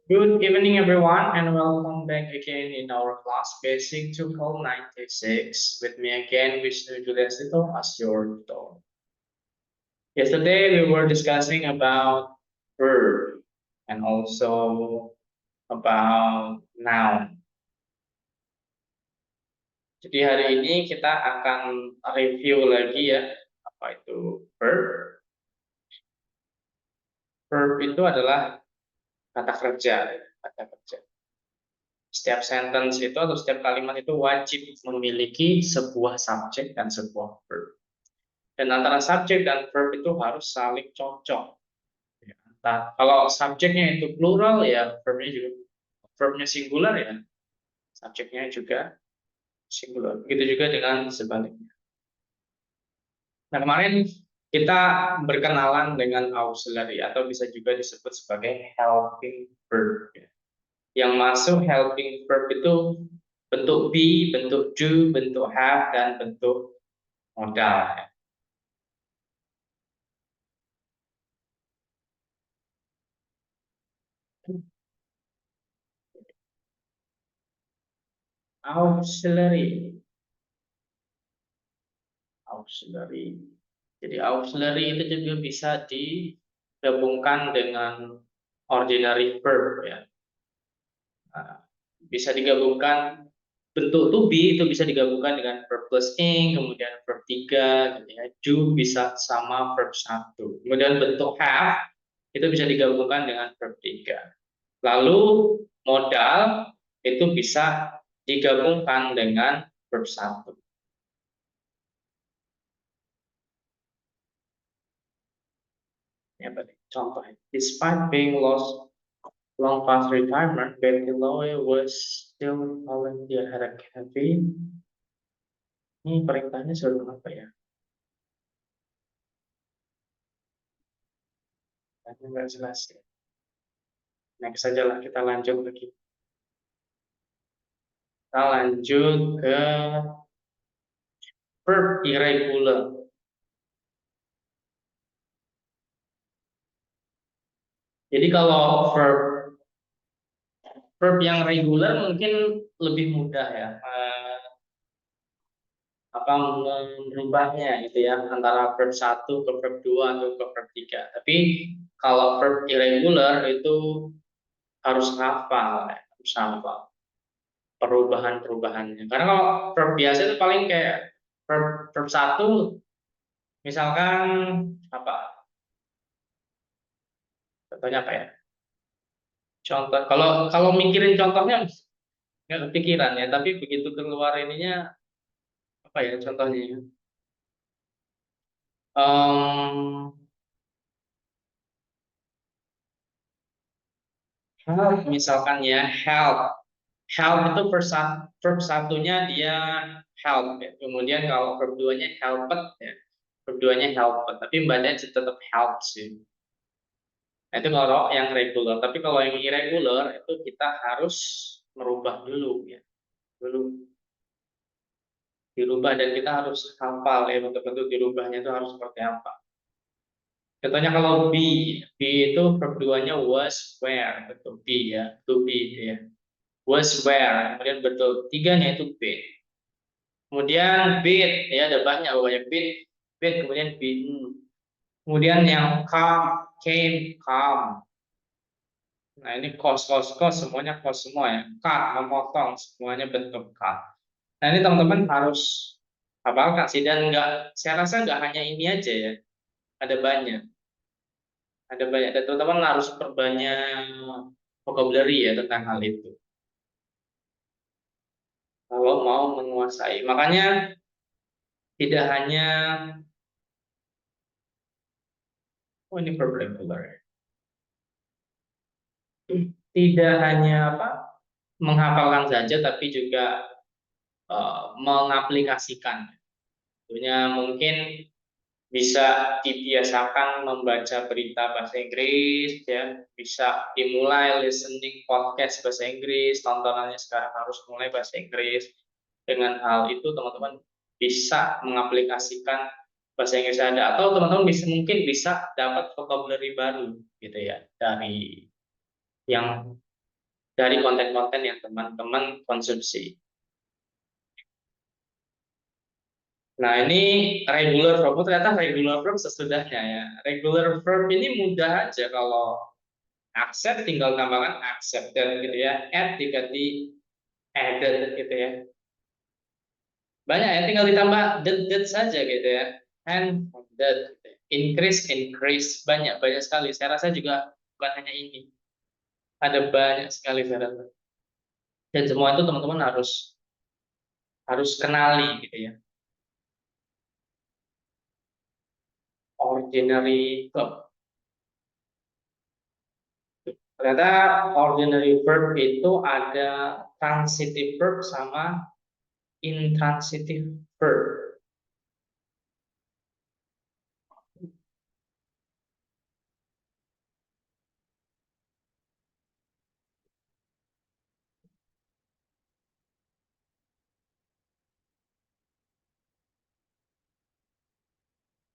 Good evening, everyone, and welcome back again in our class Basic 296 with me again, Vishnu Juliasito, as your tutor. Yesterday, we were discussing about verb and also about noun. Jadi hari ini kita akan review lagi ya, apa itu verb. Verb itu adalah kata kerja, kata kerja. Setiap sentence itu atau setiap kalimat itu wajib memiliki sebuah subjek dan sebuah verb. Dan antara subjek dan verb itu harus saling cocok. Kalau subjeknya itu plural ya verbnya juga verbnya singular ya subjeknya juga singular. Begitu juga dengan sebaliknya. Nah kemarin kita berkenalan dengan auxiliary atau bisa juga disebut sebagai helping verb. Yang masuk helping verb itu bentuk be, bentuk do, bentuk have, dan bentuk modal. Auxiliary. Auxiliary. Jadi auxiliary itu juga bisa digabungkan dengan ordinary verb ya. Nah, bisa digabungkan bentuk to be itu bisa digabungkan dengan verb plus ing, kemudian verb 3 gitu ya. Do bisa sama verb 1. Kemudian bentuk have itu bisa digabungkan dengan verb 3. Lalu modal itu bisa digabungkan dengan verb 1. Ya, contoh, despite being lost long past retirement, Betty Lowe was still volunteer at a cafe. Ini perintahnya suruh apa ya? Ini nggak jelas ya. Next saja lah, kita lanjut lagi. Kita lanjut ke verb irregular. Jadi kalau verb yang regular mungkin lebih mudah ya. Apa merubahnya gitu ya antara verb 1 ke verb 2 atau ke verb 3. Tapi kalau verb irregular itu harus hafal ya, harus hafal perubahan-perubahannya. Karena kalau verb biasa itu paling kayak verb 1 misalkan apa? Contohnya apa ya? Contoh kalau kalau mikirin contohnya nggak kepikiran ya, tapi begitu keluar ininya apa ya contohnya ya? Um, Help misalkan ya, help. Help itu verb satunya dia help ya. Kemudian kalau verb duanya helped ya. Verb duanya helped, tapi mbaknya tetap help sih. Nah, itu kalau yang regular. Tapi kalau yang irregular itu kita harus merubah dulu ya. Dulu dirubah dan kita harus hafal ya bentuk-bentuk dirubahnya itu harus seperti apa. Contohnya kalau be itu verb duanya was, where, itu be ya, to be ya. Was, where, kemudian bentuk tiganya itu be. Kemudian bid ya ada banyak bid kemudian been. Kemudian yang come, came, come. Nah ini cost semuanya cost semua ya. Cut memotong semuanya bentuk cut. Nah ini teman-teman harus hafalkan sih dan saya rasa nggak hanya ini aja ya. Ada banyak, ada banyak dan teman-teman harus perbanyak vocabulary ya tentang hal itu. Kalau mau menguasai, makanya tidak hanya oh ini problem regular. Tidak hanya apa menghafalkan saja tapi juga mengaplikasikan. Tentunya mungkin bisa dibiasakan membaca berita bahasa Inggris ya, bisa dimulai listening podcast bahasa Inggris, tontonannya sekarang harus mulai bahasa Inggris. Dengan hal itu teman-teman bisa mengaplikasikan bahasa Inggris Anda atau teman-teman mungkin bisa dapat vocabulary baru gitu ya dari yang dari konten-konten yang teman-teman konsumsi. Nah, ini regular verb. Ternyata regular verb sesudahnya ya. Regular verb ini mudah aja. Kalau accept tinggal tambahkan accepted gitu ya. Add diganti added gitu ya. Banyak ya, tinggal ditambah did saja gitu ya. And that increase increase banyak sekali. Saya rasa juga bukan hanya ini. Ada banyak sekali saya rasa. Dan semua itu teman-teman harus harus kenali gitu ya. Ordinary verb. Ternyata ordinary verb itu ada transitive verb sama intransitive verb.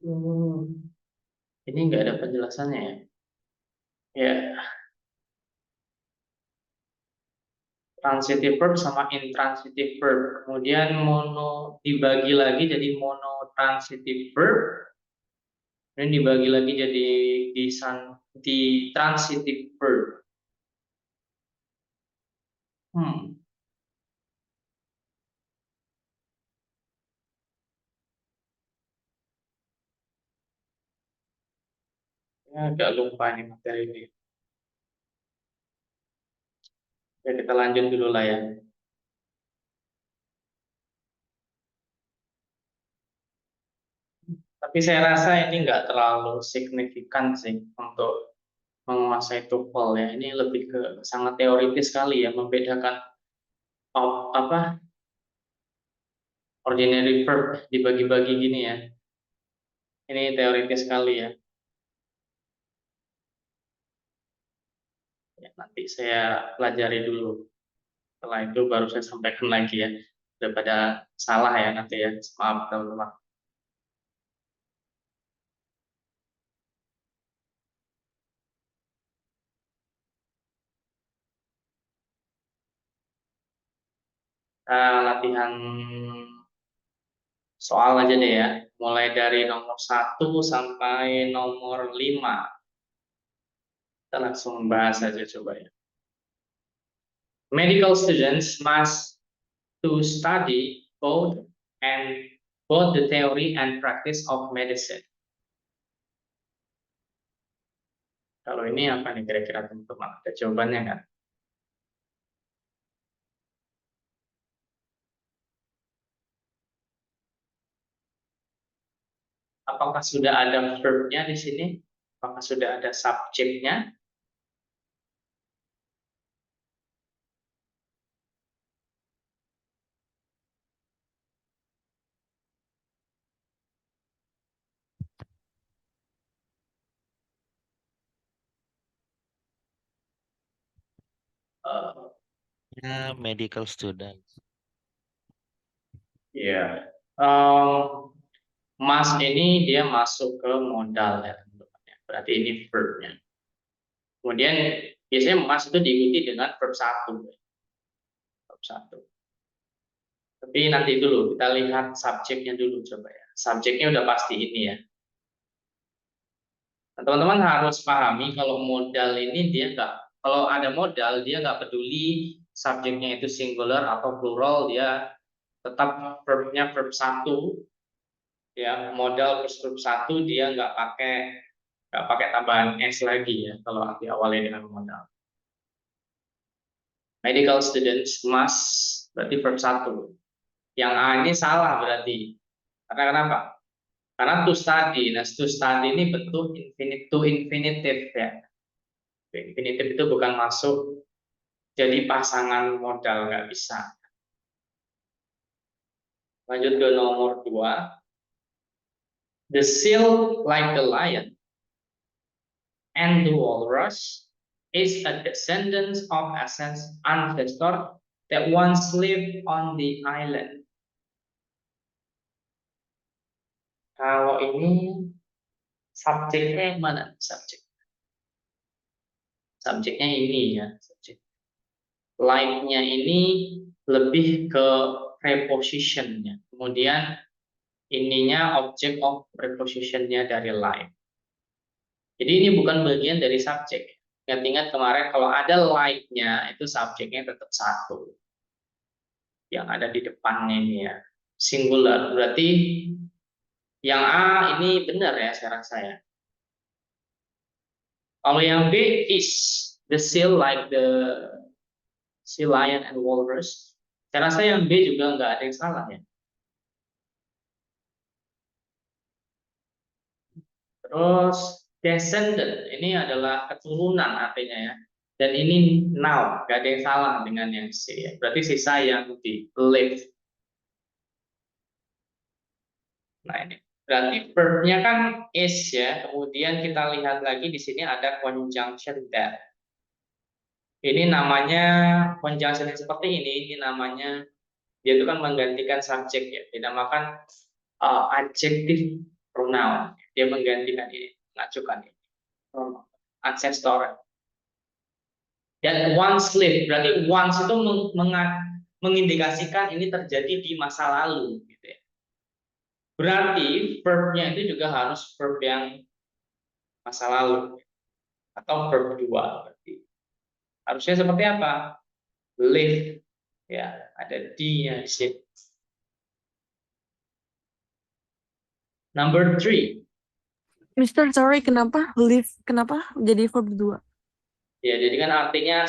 Hmm, ini nggak ada penjelasannya ya. Ya, transitive verb sama intransitive verb. Kemudian mono dibagi lagi jadi monotransitive verb. Dan dibagi lagi jadi di transitive verb. Hmm, ya agak lupa nih materi ini. Ya kita lanjut dulu lah ya. Tapi saya rasa ini nggak terlalu signifikan sih untuk menguasai TOEFL ya. Ini lebih ke sangat teoritis sekali ya, membedakan apa ordinary verb dibagi-bagi gini ya. Ini teoritis sekali ya. Ya, nanti saya pelajari dulu. Setelah itu baru saya sampaikan lagi ya. Daripada salah ya nanti ya. Maaf teman-teman. Latihan soal aja deh ya. Mulai dari nomor 1 sampai nomor 5. Kita langsung bahas aja coba ya. Medical students must to study and both the theory and practice of medicine. Kalau ini apa nih kira-kira teman-teman? Ada jawabannya kan? Apakah sudah ada verbnya di sini? Apakah sudah ada subjeknya? Uh, Ya, medical student. ya. Um, Mas ini dia masuk ke modal ya, teman-teman ya. Berarti ini verbnya. Kemudian biasanya mas itu diikuti dengan verb satu. Verb satu. Tapi nanti dulu kita lihat subjeknya dulu coba ya. Subjeknya udah pasti ini ya. Nah, teman-teman harus pahami kalau modal ini dia nggak, kalau ada modal dia nggak peduli subjeknya itu singular atau plural, dia tetap verbnya verb satu ya. Modal plus verb satu, dia nggak pakai tambahan s lagi ya kalau diawali dengan modal. Medical students must berarti verb satu. Yang A ini salah berarti. Karena kenapa? Karena to study. Nah, to study ini bentuk infinitive ya. Infinitive itu bukan masuk jadi pasangan modal, nggak bisa. Lanjut ke nomor 2. The seal like the lion and the walrus is a descendant of ancestor that once lived on the island. Kalau ini subjeknya yang mana? Subjeknya ini ya. Subjek. like-nya ini lebih ke preposition-nya. Kemudian ininya object of preposition-nya dari like. Jadi ini bukan bagian dari subjek. Ingat-ingat kemarin kalau ada like-nya itu subjeknya tetap satu. Yang ada di depannya ini ya. Singular. Berarti yang A ini benar ya saya rasa ya. Kalau yang B is the seal like the sea lion and walrus. Saya rasa yang B juga nggak ada yang salah ya. Terus descendant ini adalah keturunan artinya ya. Dan ini noun, nggak ada yang salah dengan yang C ya. Berarti sisa yang D, live. Nah ini berarti verb-nya kan is ya. Kemudian kita lihat lagi di sini ada conjunction that. Ini namanya conjunction yang seperti ini namanya dia itu kan menggantikan subjek ya. Dinamakan adjective pronoun. Dia menggantikan ini, mengacukan ini. Pronoun. Ancestor. Dan once lived, berarti once itu mengindikasikan ini terjadi di masa lalu. Gitu ya. Berarti verb-nya itu juga harus verb yang masa lalu. Atau verb 2. Berarti. Harusnya seperti apa? Live. Ya, ada D-nya di sini. Number 3. Mister, sorry, kenapa live? Kenapa jadi verb 2? Ya, jadi kan artinya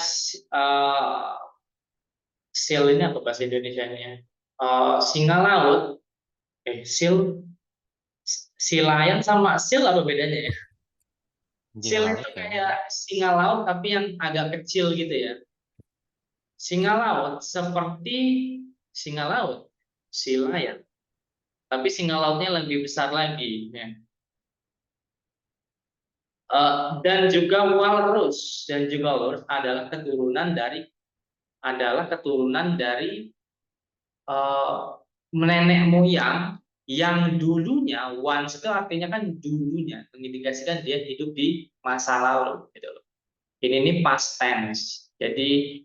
seal ini apa bahasa Indonesianya? Singa laut. Seal, sea lion sama seal apa bedanya ya? Anjing Seal laut itu kan. kayak singa laut tapi yang agak kecil gitu ya. Singa laut seperti singa laut, sea lion. Tapi singa lautnya lebih besar lagi. Ya. Dan juga walrus adalah keturunan dari nenek moyang yang dulunya once itu artinya kan dulunya mengindikasikan dia hidup di masa lalu gitu loh. Ini past tense. Jadi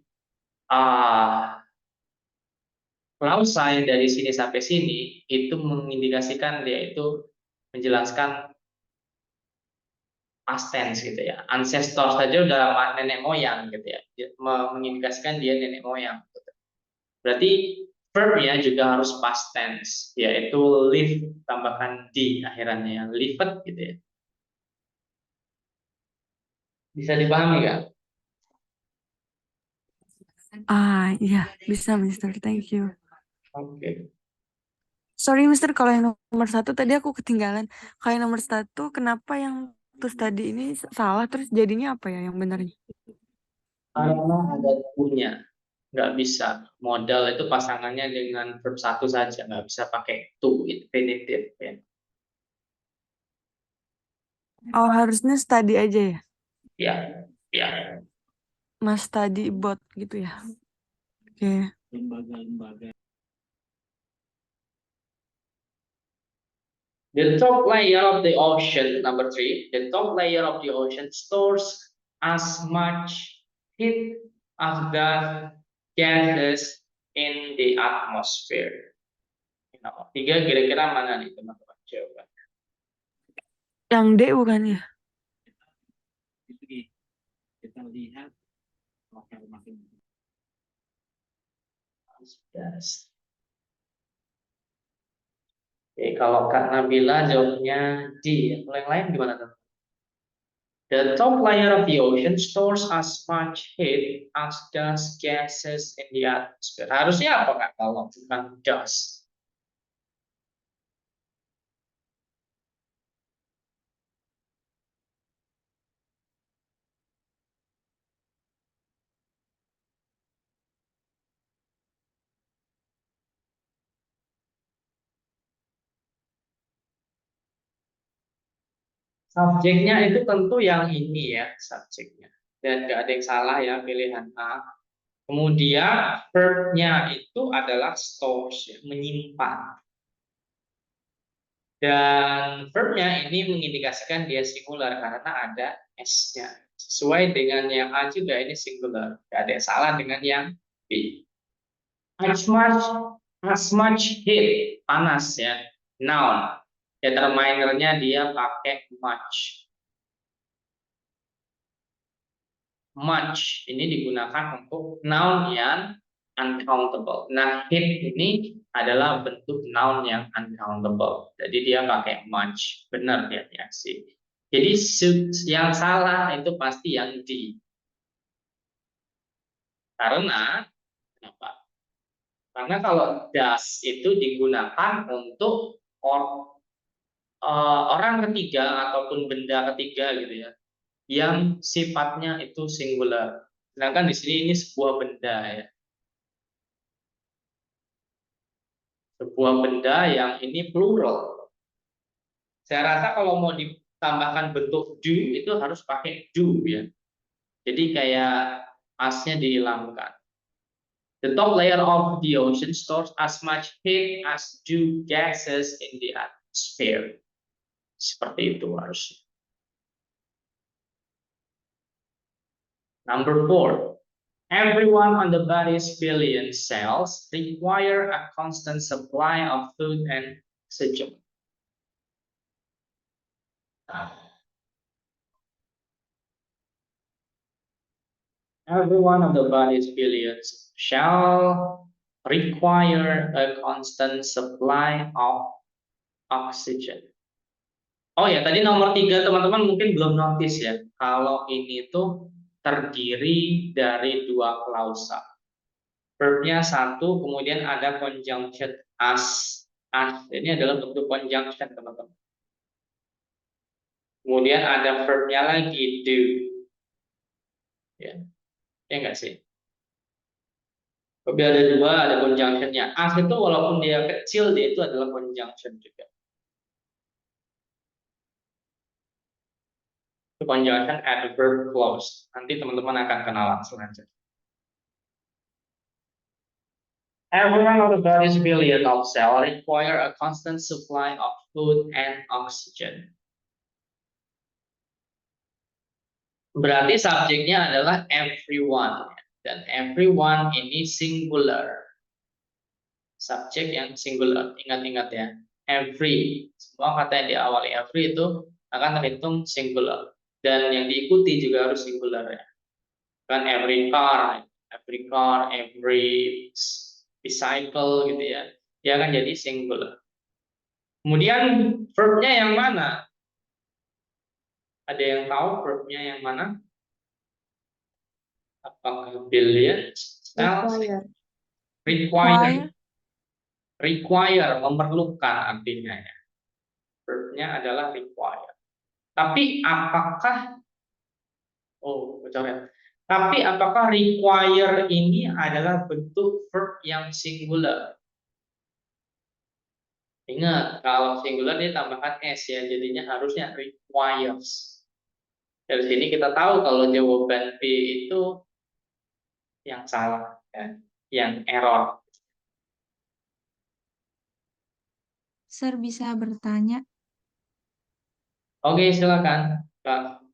klausa yang dari sini sampai sini itu mengindikasikan dia itu menjelaskan past tense gitu ya. Ancestor saja udah nenek moyang gitu ya. Mengindikasikan dia nenek moyang. Gitu. Berarti verb-nya juga harus past tense, yaitu live tambahkan di akhirannya, lived gitu ya. Bisa dipahami nggak? Iya, bisa, Mister. Thank you. Oke. Sorry, Mister, kalau yang nomor 1 tadi aku ketinggalan. Kalau yang nomor 1, kenapa yang terus tadi ini salah, terus jadinya apa ya yang benarnya? Karena ada punya, nggak bisa. Modal itu pasangannya dengan verb 1 saja, nggak bisa pakai to infinitive ya. Oh, harusnya study aja ya? Ya, ya. Mas study bot gitu ya? Oke. Lembaga-lembaga. The top layer of the ocean, number 3, the top layer of the ocean stores as much heat as the gases in the atmosphere. Nomor 3 kira-kira mana nih teman-teman? Coba. Yang D bukan ya? Kita lihat makin. Oke, kalau Kak Nabila jawabnya D. Kalau yang lain gimana teman? The top layer of the ocean stores as much heat as does gases in the atmosphere. Harusnya apa Kak kalau bukan does? Subjeknya itu tentu yang ini ya, subjeknya. Dan nggak ada yang salah ya pilihan A. Kemudian verb-nya itu adalah stores, ya, menyimpan. Dan verb-nya ini mengindikasikan dia singular karena ada S-nya. Sesuai dengan yang A juga, ini singular. Gak ada yang salah dengan yang B. As much heat, panas ya. Noun. Determinernya dia pakai much. Much ini digunakan untuk noun yang uncountable. Nah, heat ini adalah bentuk noun yang uncountable. Jadi dia pakai much. Benar ya, sih. Jadi yang salah itu pasti yang D. Karena kenapa? Karena kalau does itu digunakan untuk orang ketiga ataupun benda ketiga gitu ya, yang sifatnya itu singular. Sedangkan di sini ini sebuah benda ya. Sebuah benda yang ini plural. Saya rasa kalau mau ditambahkan bentuk do itu harus pakai do ya. Jadi kayak asnya dihilangkan. The top layer of the ocean stores as much heat as do gases in the atmosphere. Seperti itu harusnya. Number 4. Everyone on the body's billion cells require a constant supply of food and oxygen. Every one of the body's billions shall require a constant supply of oxygen. Oh ya, tadi nomor 3 teman-teman mungkin belum notice ya. Kalau ini tuh terdiri dari 2 klausa. Verbnya 1, kemudian ada conjunction as. As ini adalah bentuk conjunction teman-teman. Kemudian ada verbnya lagi do. Ya, ya enggak sih? Tapi ada 2, ada conjunctionnya. As itu walaupun dia kecil, dia itu adalah conjunction juga. Itu conjunction adverb clause. Nanti teman-teman akan kenal langsung aja. Everyone of the body's billion of cells require a constant supply of food and oxygen. Berarti subjeknya adalah everyone. Dan everyone ini singular. Subjek yang singular. Ingat-ingat ya. Every. Semua kata yang diawali every itu akan terhitung singular. Dan yang diikuti juga harus singular ya. Kan every car, every bicycle gitu ya. Dia akan jadi singular. Kemudian verbnya yang mana? Ada yang tahu verbnya yang mana? Apakah billions? Require, memerlukan artinya ya. Verbnya adalah require. Tapi apakah Tapi apakah require ini adalah bentuk verb yang singular? Ingat, kalau singular dia tambahkan s ya, jadinya harusnya requires. Dari sini kita tahu kalau jawaban B itu yang salah, ya, yang error. Sir, bisa bertanya? Oke, silakan, Kak.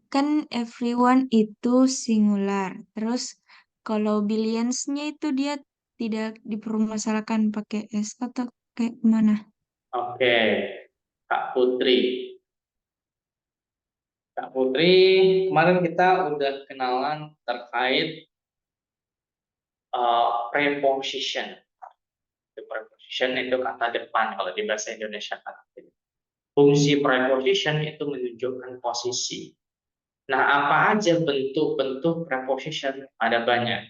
Kan everyone itu singular. Terus kalau billions-nya itu dia tidak dipermasalahkan pakai S atau kayak mana? Oke, Kak Putri. Kak Putri, kemarin kita udah kenalan terkait preposition. Preposition itu kata depan kalau di bahasa Indonesia. Fungsi preposition itu menunjukkan posisi. Nah, apa aja bentuk-bentuk preposition? Ada banyak.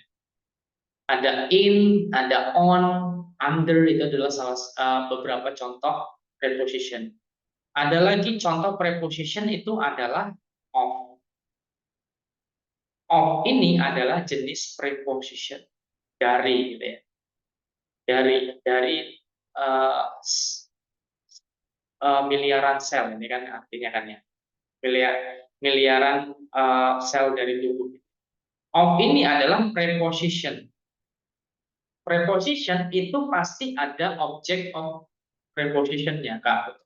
Ada in, ada on, under, itu adalah beberapa contoh preposition. Ada lagi contoh preposition itu adalah of. Of ini adalah jenis preposition dari, gitu ya. Dari miliaran sel ini kan artinya kan ya. Miliaran sel dari tubuh. Of ini adalah preposition. Preposition itu pasti ada object of prepositionnya, Kak.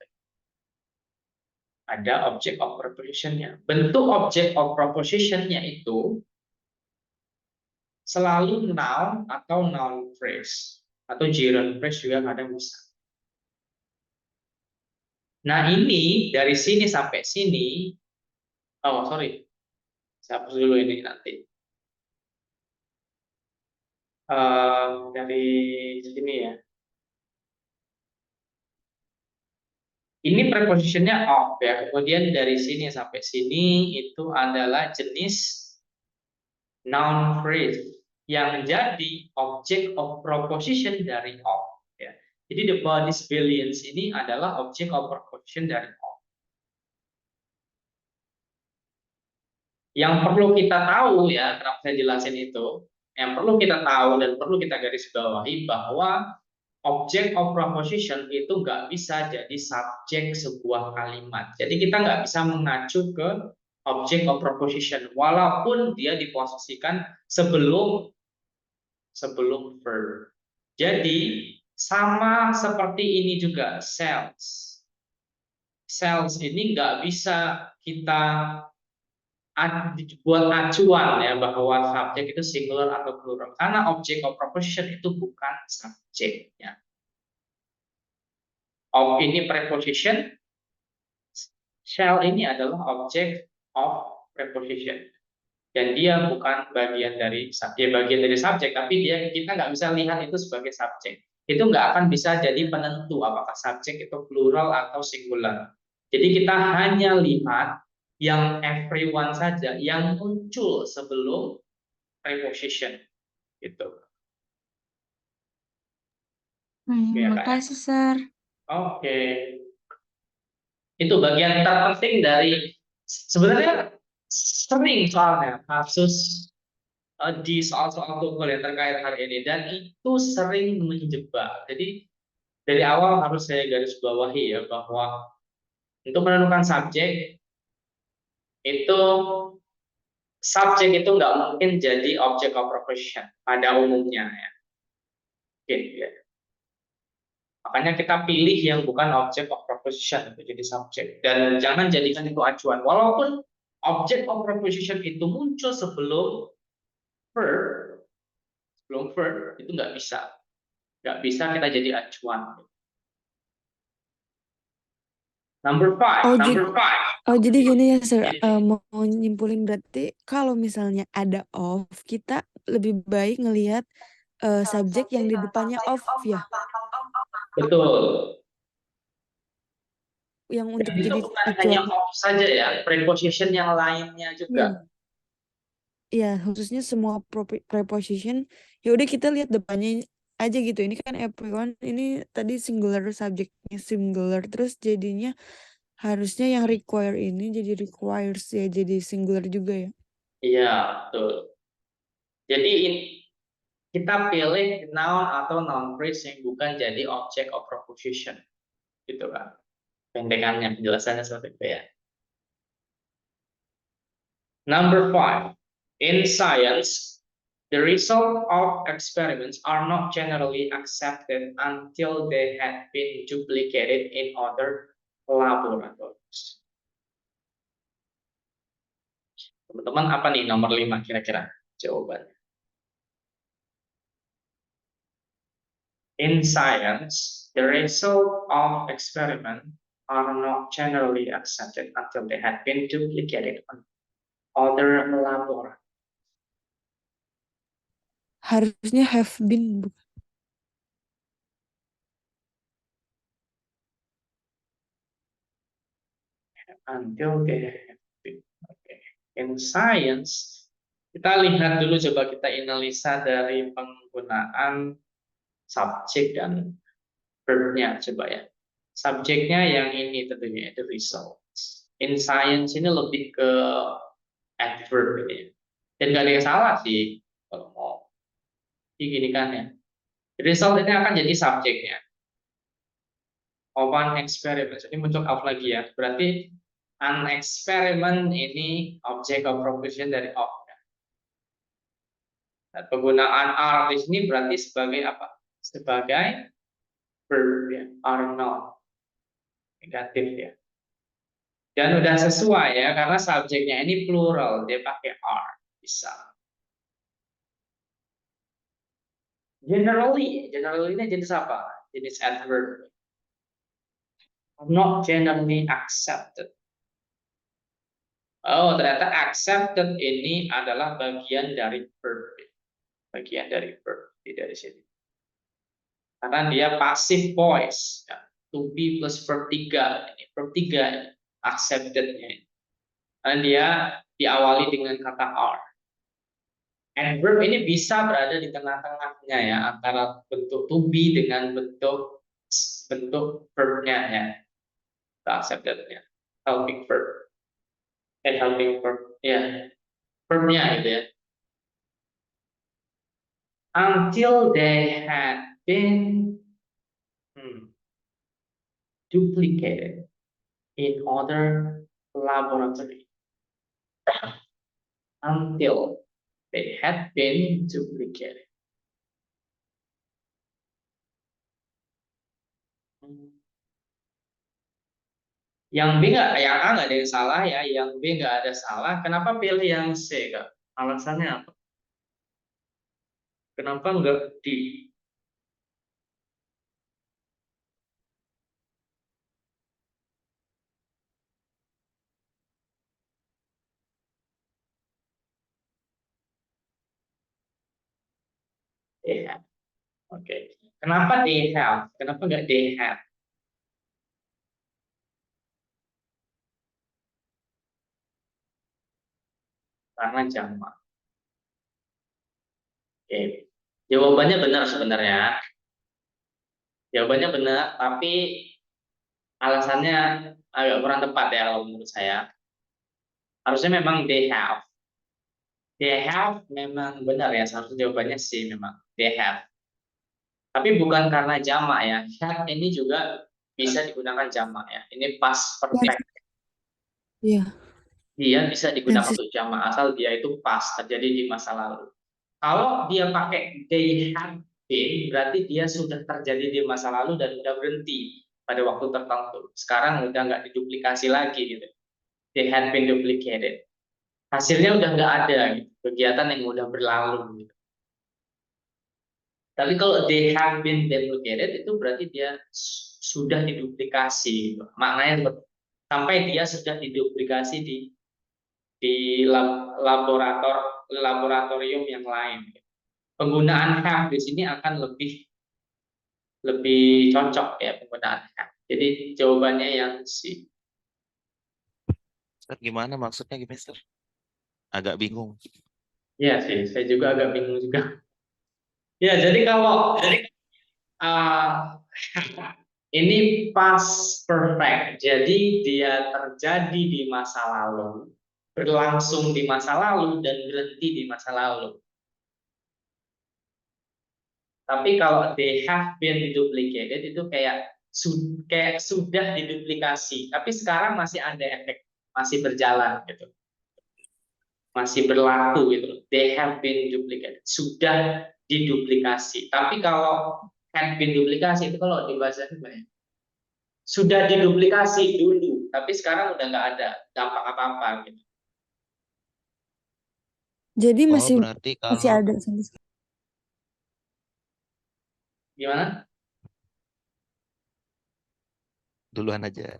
Ada object of preposition-nya. Bentuk object of preposition-nya itu selalu noun atau noun phrase. Atau gerund phrase juga kadang bisa. Nah ini dari sini sampai sini, oh sorry, saya hapus dulu ini nanti. Dari sini ya. Ini prepositionnya of ya. Kemudian dari sini sampai sini itu adalah jenis noun phrase yang menjadi object of proposition dari of. Ya. Jadi the body's billions ini adalah object of proposition dari of. Yang perlu kita tahu ya, kenapa saya jelasin itu, yang perlu kita tahu dan perlu kita garis bawahi bahwa object of proposition itu nggak bisa jadi subjek sebuah kalimat. Jadi kita nggak bisa mengacu ke object of proposition walaupun dia diposisikan sebelum verb. Jadi sama seperti ini juga cells. Cells ini nggak bisa kita buat acuan ya bahwa subjek itu singular atau plural karena object of proposition itu bukan subjeknya. Of ini preposition, shall ini adalah object of preposition dan dia bukan bagian dari subjek tapi kita nggak bisa lihat itu sebagai subjek. Itu nggak akan bisa jadi penentu apakah subjek itu plural atau singular. Jadi kita hanya lihat yang everyone saja yang muncul sebelum preposition gitu. Terima kasih, Sir. Oke. Itu bagian terpenting dari sebenarnya sering soalnya kasus di soal-soal tumpul yang terkait hari ini dan itu sering menjebak. Jadi dari awal harus saya garis bawahi ya bahwa untuk menentukan subjek itu subjek itu nggak mungkin jadi object of proposition pada umumnya ya. Oke, ya. Makanya kita pilih yang bukan object of proposition untuk jadi subjek dan jangan jadikan itu acuan. Walaupun object of proposition itu muncul sebelum verb itu nggak bisa kita jadi acuan. Number five. Oh, jadi gini ya, Sir. Mau nyimpulin berarti kalau misalnya ada of, kita lebih baik ngelihat subjek yang di depannya of ya, Betul. yang untuk Dan itu jadi bukan hanya acuan. of saja ya, preposition yang lainnya juga. Iya, khususnya semua preposition. Ya udah kita lihat depannya aja gitu. Ini kan everyone, ini tadi singular, subjeknya singular, terus jadinya harusnya yang require ini jadi requires ya, jadi singular juga ya. Iya, betul. Jadi kita pilih noun atau noun phrase yang bukan jadi object of proposition. Gitu kan. Pendekannya, penjelasannya seperti itu ya. Number 5. In science, the result of experiments are not generally accepted until they have been duplicated in other laboratories. Teman-teman, apa nih nomor 5 kira-kira jawabannya? In science, the result of experiment are not generally accepted until they have been duplicated on other laboratories. Harusnya have been. Until they have been. Okay. In science, kita lihat dulu, coba kita analisa dari penggunaan subjek dan verb-nya coba ya. Subjeknya yang ini tentunya the results. In science ini lebih ke adverb ini. Dan nggak ada yang salah sih kalau mau gini kan ya. Result ini akan jadi subjeknya. Of an experiment. Ini muncul of lagi ya. Berarti an experiment ini object of proposition dari of. Nah, penggunaan are di sini berarti sebagai apa? Sebagai verb ya, are not. Negatif ya. Dan udah sesuai ya, karena subjeknya ini plural, dia pakai are, bisa. Generally ini jenis apa? Jenis adverb. Not generally accepted. Oh, ternyata accepted ini adalah bagian dari verb. Bagian dari verb dari sini. Karena dia passive voice. Ya. To be plus verb 3. Ini verb 3 accepted-nya. Karena dia diawali dengan kata are. Adverb ini bisa berada di tengah-tengahnya ya, antara bentuk to be dengan bentuk verbnya ya, accepted-nya, helping verb, helping verb, ya, verbnya gitu ya. Until they had been duplicated in other laboratory. Until they had been duplicated. Yang B nggak, yang A nggak ada yang salah ya, yang B nggak ada salah. Kenapa pilih yang C, Kak? Alasannya apa? Kenapa nggak D? They have. Oke. Kenapa they have? Kenapa nggak they have? Karena jamak. Oke. Jawabannya benar sebenarnya. Jawabannya benar, tapi alasannya agak kurang tepat ya kalau menurut saya. Harusnya memang they have. They have memang benar ya, seharusnya jawabannya C memang. They have. Tapi bukan karena jamak ya. Have ini juga bisa digunakan jamak ya. Ini past perfect. Iya. Dia bisa digunakan Yang untuk jamak asal dia itu past, terjadi di masa lalu. Kalau dia pakai they have been, berarti dia sudah terjadi di masa lalu dan udah berhenti pada waktu tertentu. Sekarang udah nggak diduplikasi lagi gitu. They had been duplicated. Hasilnya udah nggak ada gitu. Kegiatan yang udah berlalu gitu. Tapi kalau they have been duplicated itu berarti dia sudah diduplikasi gitu. Maknanya sampai dia sudah diduplikasi di laboratorium yang lain. Penggunaan have di sini akan lebih cocok ya penggunaan have. Jadi jawabannya yang C. Ustaz, gimana maksudnya gimana, Ustaz? Agak bingung. Ya sih, saya juga agak bingung juga. Ya, jadi kalau ini past perfect, jadi dia terjadi di masa lalu, berlangsung di masa lalu dan berhenti di masa lalu. Tapi kalau they have been duplicated itu kayak sudah diduplikasi, tapi sekarang masih ada efek, masih berjalan gitu. Masih berlaku gitu. They have been duplicated. Sudah diduplikasi. Tapi kalau had been duplikasi itu kalau di bahasa Indonesia sudah diduplikasi dulu, tapi sekarang udah nggak ada dampak apa-apa gitu. Jadi Oh, masih berarti masih kalau ada sampai sekarang. Gimana? duluan aja.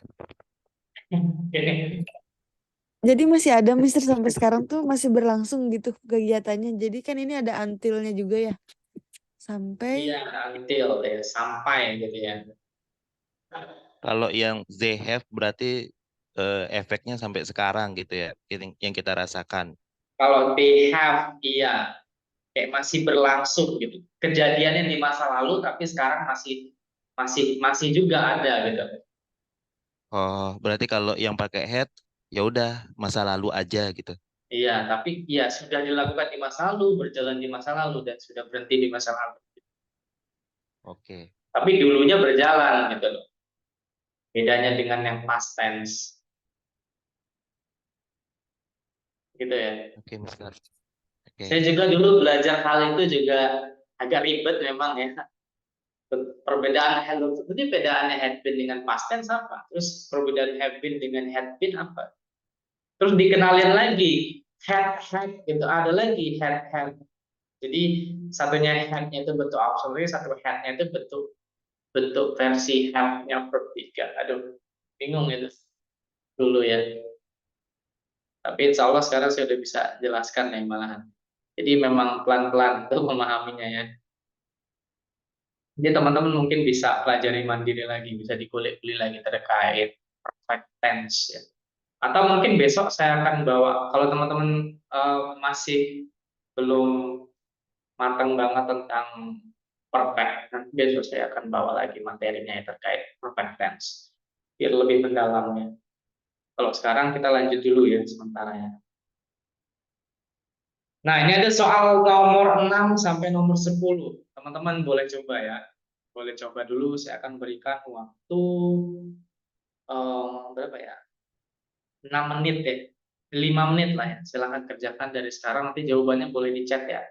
Jadi masih ada Mister sampai sekarang tuh masih berlangsung gitu kegiatannya. Jadi kan ini ada until-nya juga ya. Sampai Iya, until ya, sampai gitu ya. Kalau yang they have berarti efeknya sampai sekarang gitu ya, yang kita rasakan. Kalau they have, iya, kayak masih berlangsung gitu. Kejadiannya di masa lalu, tapi sekarang masih juga ada gitu. Oh, berarti kalau yang pakai had ya udah masa lalu aja gitu. Iya, tapi ya sudah dilakukan di masa lalu, berjalan di masa lalu dan sudah berhenti di masa lalu. Oke. Tapi dulunya berjalan gitu loh. Bedanya dengan yang past tense. Gitu ya. Oke, Mister. Oke. Saya juga dulu belajar hal itu juga agak ribet memang ya. Perbedaan hello tadi, perbedaannya had been dengan past tense apa? Terus perbedaan have been dengan had been apa? Terus dikenalin lagi had gitu, ada lagi had. Jadi satunya had-nya itu bentuk auxiliary, satu had-nya itu bentuk versi have-nya verb 3. Aduh, bingung itu dulu ya. Tapi insya Allah sekarang saya udah bisa jelaskan nih malahan. Jadi memang pelan-pelan tuh memahaminya ya. Jadi teman-teman mungkin bisa pelajari mandiri lagi, bisa dikulik-kulik lagi terkait perfect tense ya. Atau mungkin besok saya akan bawa, kalau teman-teman masih belum matang banget tentang perfect, nanti besok saya akan bawa lagi materinya ya terkait perfect tense, biar lebih mendalamnya. Kalau sekarang kita lanjut dulu ya sementara ya. Nah, ini ada soal nomor 6 sampai nomor 10. Teman-teman boleh coba ya. Boleh coba dulu, saya akan berikan waktu berapa ya? 6 menit deh. 5 menit lah ya. Silahkan kerjakan dari sekarang, nanti jawabannya boleh di chat ya.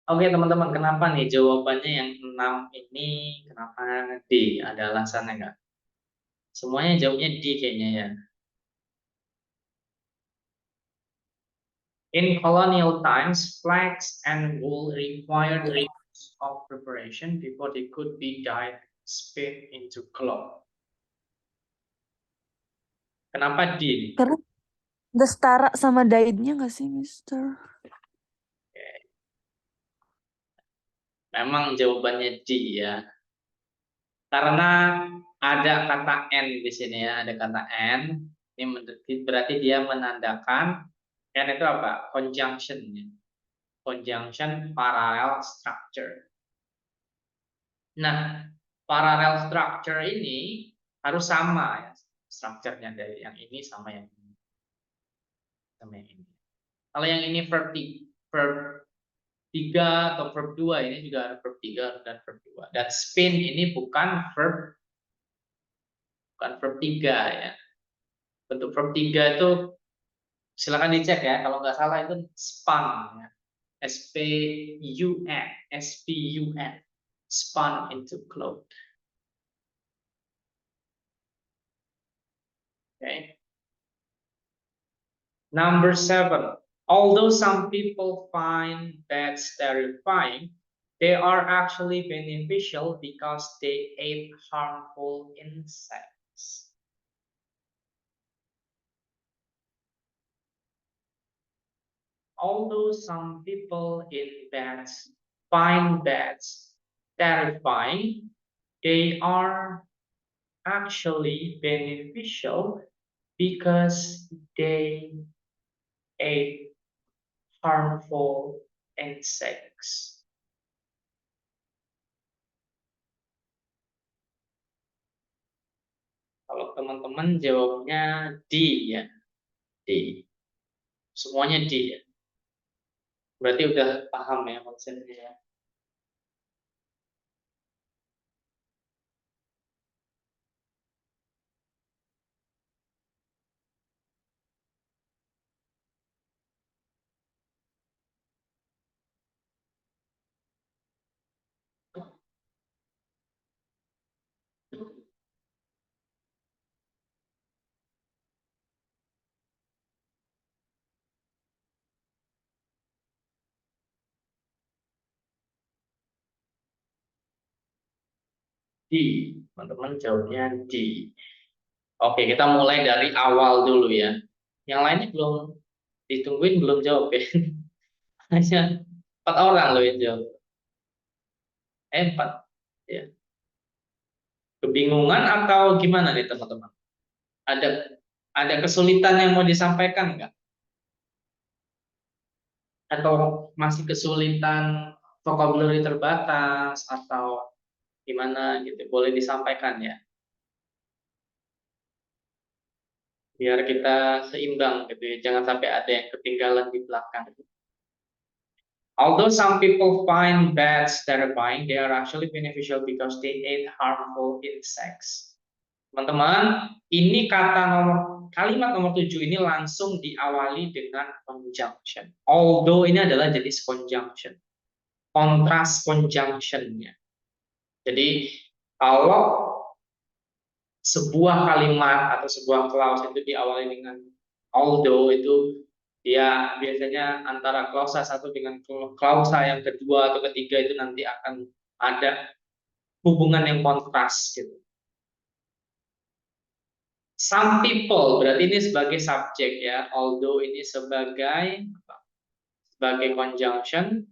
Oke teman-teman, kenapa nih jawabannya yang 6 ini, kenapa D? Ada alasannya nggak? Semuanya jawabnya D kayaknya ya. In colonial times, flax and wool required weeks of preparation before they could be dyed, spun into cloth. Kenapa D? Karena udah setara sama dietnya nggak sih, Mister? Memang jawabannya D ya. Karena ada kata N di sini ya, ada kata N. Ini berarti dia menandakan N itu apa? Conjunction ya. Conjunction parallel structure. Nah, parallel structure ini harus sama ya. Strukturnya dari yang ini sama yang ini. Sama yang ini. Kalau yang ini verb 3 atau verb 2, ini juga ada verb 3 dan verb 2. Dan spin ini bukan verb 3 ya. Bentuk verb 3 itu silakan dicek ya, kalau nggak salah itu spun ya. S-P-U-N, spun into cloth. Okay. Number 7. Although some people find bats terrifying, they are actually beneficial because they eat harmful insects. Although some people in bats find bats terrifying, they are actually beneficial because they ate harmful insects. Kalau teman-teman jawabnya D ya, D. Semuanya D ya. Berarti udah paham ya konsepnya ya. D, teman-teman jawabnya D. Oke, kita mulai dari awal dulu ya. Yang lainnya belum ditungguin, belum jawab ya. Hanya 4 orang loh yang jawab. 4 ya. Kebingungan atau gimana nih teman-teman? Ada kesulitan yang mau disampaikan nggak? Atau masih kesulitan vocabulary terbatas atau gimana gitu? Boleh disampaikan ya. Biar kita seimbang gitu ya. Jangan sampai ada yang ketinggalan di belakang. Although some people find bats terrifying, they are actually beneficial because they eat harmful insects. Teman-teman, ini kalimat nomor 7 ini langsung diawali dengan conjunction. Although ini adalah jenis conjunction. Kontras conjunction-nya. Jadi, kalau sebuah kalimat atau sebuah clause itu diawali dengan although, itu dia biasanya antara klausa satu dengan klausa yang kedua atau ketiga itu nanti akan ada hubungan yang kontras gitu. Some people berarti ini sebagai subjek ya, although ini sebagai conjunction.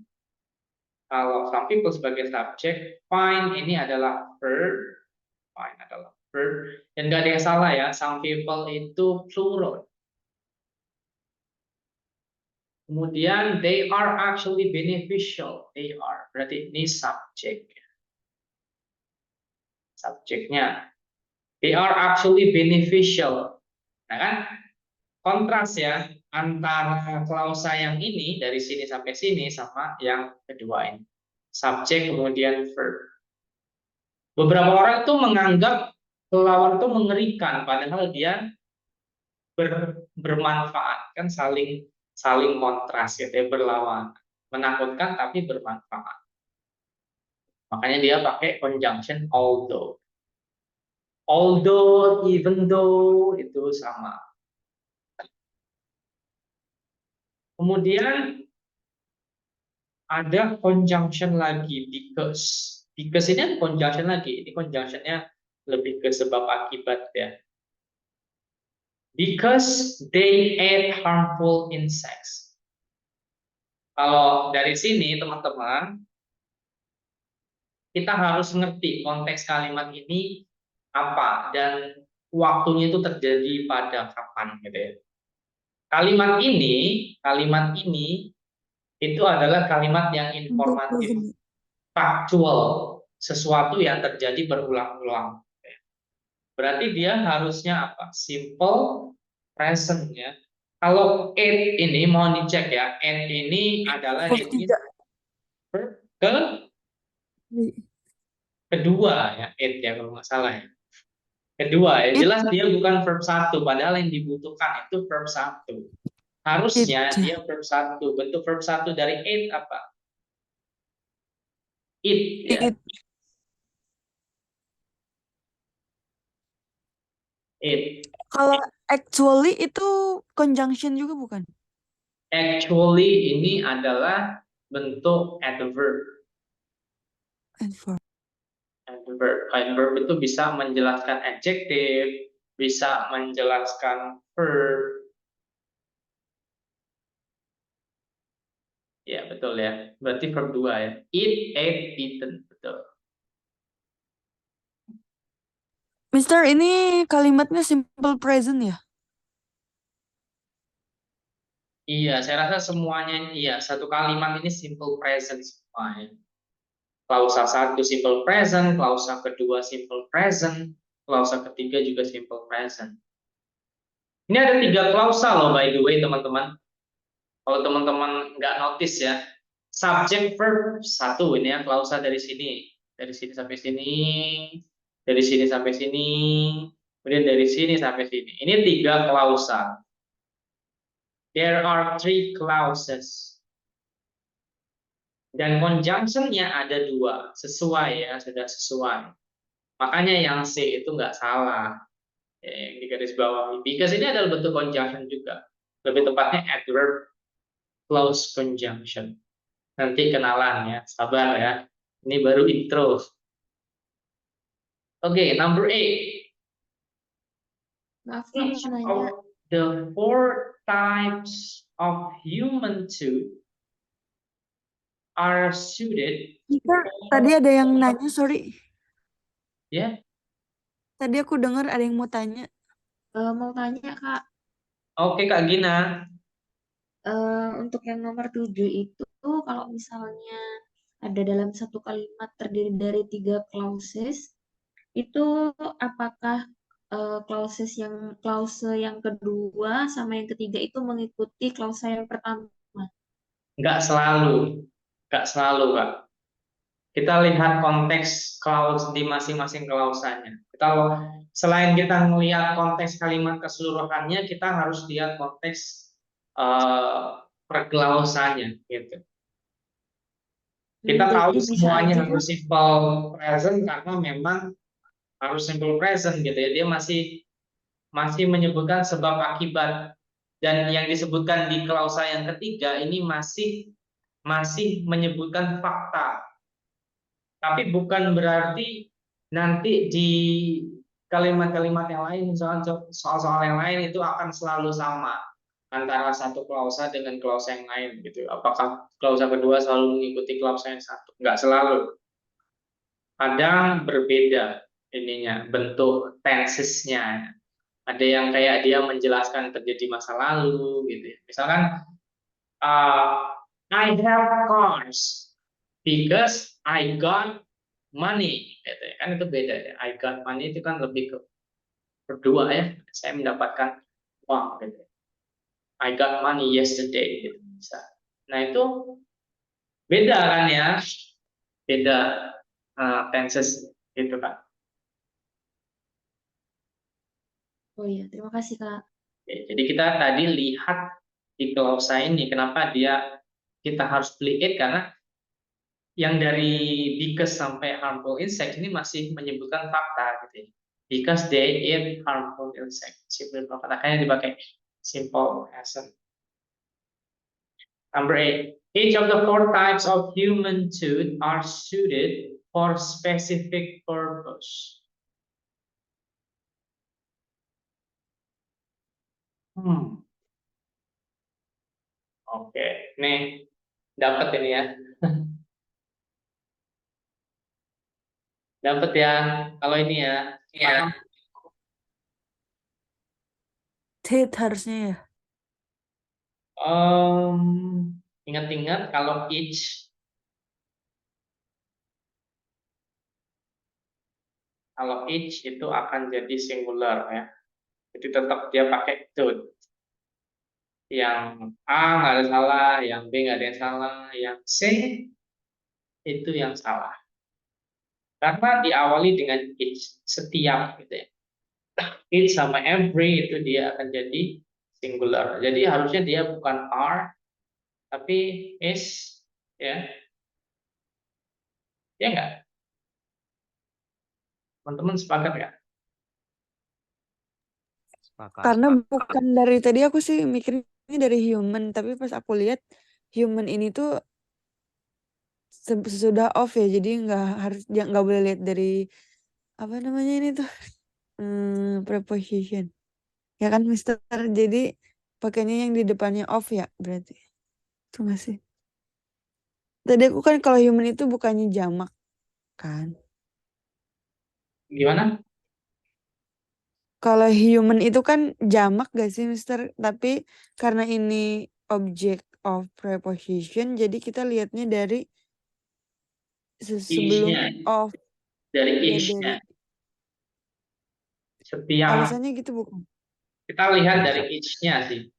Kalau some people sebagai subjek, find ini adalah verb, find adalah verb, dan nggak ada yang salah ya. Some people itu plural. Kemudian they are actually beneficial. They are berarti ini subjek. Subjeknya. They are actually beneficial. Nah kan kontras ya antara klausa yang ini dari sini sampai sini sama yang kedua ini. Subjek kemudian verb. Beberapa orang itu menganggap lawan itu mengerikan padahal dia bermanfaat kan saling kontras gitu ya, berlawan. menakutkan tapi bermanfaat. Makanya dia pakai conjunction although. Although, even though itu sama. Kemudian ada conjunction lagi because. Because ini conjunction lagi. Ini conjunctionnya lebih ke sebab akibat ya. Because they ate harmful insects. Kalau dari sini teman-teman, kita harus ngerti konteks kalimat ini apa dan waktunya itu terjadi pada kapan gitu ya. Kalimat ini itu adalah kalimat yang Simple informatif, present. faktual, sesuatu yang terjadi berulang-ulang. Berarti dia harusnya apa? Simple present ya. Kalau it ini mau dicek ya, it ini adalah Verb 3. verb kedua ya, it ya kalau nggak salah ya. Kedua ya, It. jelas dia bukan verb 1, padahal yang dibutuhkan itu verb 1. Harusnya It. dia verb 1. Bentuk verb 1 dari it apa? It ya. It. It. Kalau actually itu conjunction juga bukan? Actually ini adalah bentuk adverb. Adverb. Adverb itu bisa menjelaskan adjektif, bisa menjelaskan verb. Ya, betul ya. Berarti verb 2 ya. Eat, ate, eaten. Betul. Mister, ini kalimatnya simple present ya? Iya, saya rasa semuanya iya. Satu kalimat ini simple present semua ya. Klausa 1 simple present, klausa kedua simple present, klausa ketiga juga simple present. Ini ada 3 klausa loh by the way teman-teman. Kalau teman-teman nggak notice ya, subject verb 1 ini ya, klausa dari sini sampai sini, dari sini sampai sini, kemudian dari sini sampai sini. Ini 3 klausa. There are 3 clauses. Dan conjunction-nya ada 2, sesuai ya, sudah sesuai. Makanya yang C itu nggak salah, ya, yang di garis bawah. Because ini adalah bentuk conjunction juga. Lebih tepatnya adverb clause conjunction. Nanti kenalan ya, sabar ya. Ini baru intro. Oke, number 8. Maaf Kak, mau Which nanya. of the 4 types of human tooth are suited Mister, tadi ada yang nanya, sorry. ya? Tadi aku dengar ada yang mau tanya. Mau tanya Kak, Oke Kak Gina. untuk yang nomor 7 itu kalau misalnya ada dalam satu kalimat terdiri dari 3 clauses, itu apakah klause yang kedua sama yang ketiga itu mengikuti klausa yang pertama? Nggak selalu, Kak. Kita lihat konteks clause di masing-masing klausanya. Selain kita melihat konteks kalimat keseluruhannya, kita harus lihat konteks per klausanya gitu. Kita tahu Jadi bisa semuanya aja harus simple present karena memang harus simple present gitu ya. Dia masih menyebutkan sebab akibat, dan yang disebutkan di klausa yang ketiga ini masih menyebutkan fakta. Tapi bukan berarti nanti di kalimat-kalimat yang lain, misalnya soal-soal yang lain itu akan selalu sama antara satu klausa dengan klausa yang lain gitu. Apakah klausa kedua selalu mengikuti klausa yang satu? Enggak selalu. Kadang berbeda ininya, bentuk tensesnya. Ada yang kayak dia menjelaskan terjadi masa lalu gitu ya. Misalkan I have cars because I got money gitu ya. Kan itu beda ya. I got money itu kan lebih ke berdua ya. Saya mendapatkan uang gitu. I got money yesterday gitu. Bisa. Nah itu beda kan ya. Beda tenses gitu kan. Oh iya, terima kasih Kak. Oke, jadi kita tadi lihat di klausa ini kenapa dia kita harus beli it karena yang dari because sampai harmful insect ini masih menyebutkan fakta gitu ya. Because they eat harmful insect. Simple makanya dipakai simple present. Number 8. Each of the 4 types of human tooth are suited for specific purpose. Oke, nih dapat ini ya. Dapat ya. Kalau ini ya, paham? Teeth harusnya ya. Ingat-ingat kalau each itu akan jadi singular ya. Jadi tetap dia pakai tooth. Yang A nggak ada salah, yang B nggak ada yang salah, yang C itu yang salah. Karena diawali dengan each, setiap gitu ya. Each sama every itu dia akan jadi singular. Jadi harusnya dia bukan are, tapi is, ya. Ya enggak? Teman-teman sepakat nggak? Sepakat. Karena bukan dari tadi aku sih mikirnya dari human, tapi pas aku lihat human ini tuh sesudah off ya, jadi nggak boleh lihat dari apa namanya ini tuh preposition. Ya kan, Mister? Jadi pakainya yang di depannya off ya, berarti. Itu nggak sih? Tadi aku kan kalau human itu bukannya jamak kan. Gimana? Kalau human itu kan jamak gak sih, Mister? Tapi karena ini object of preposition, jadi kita lihatnya dari sebelum Each-nya, of. dari Ya, each-nya. dari Setiap alasannya gitu bukan? kita lihat dari each-nya sih.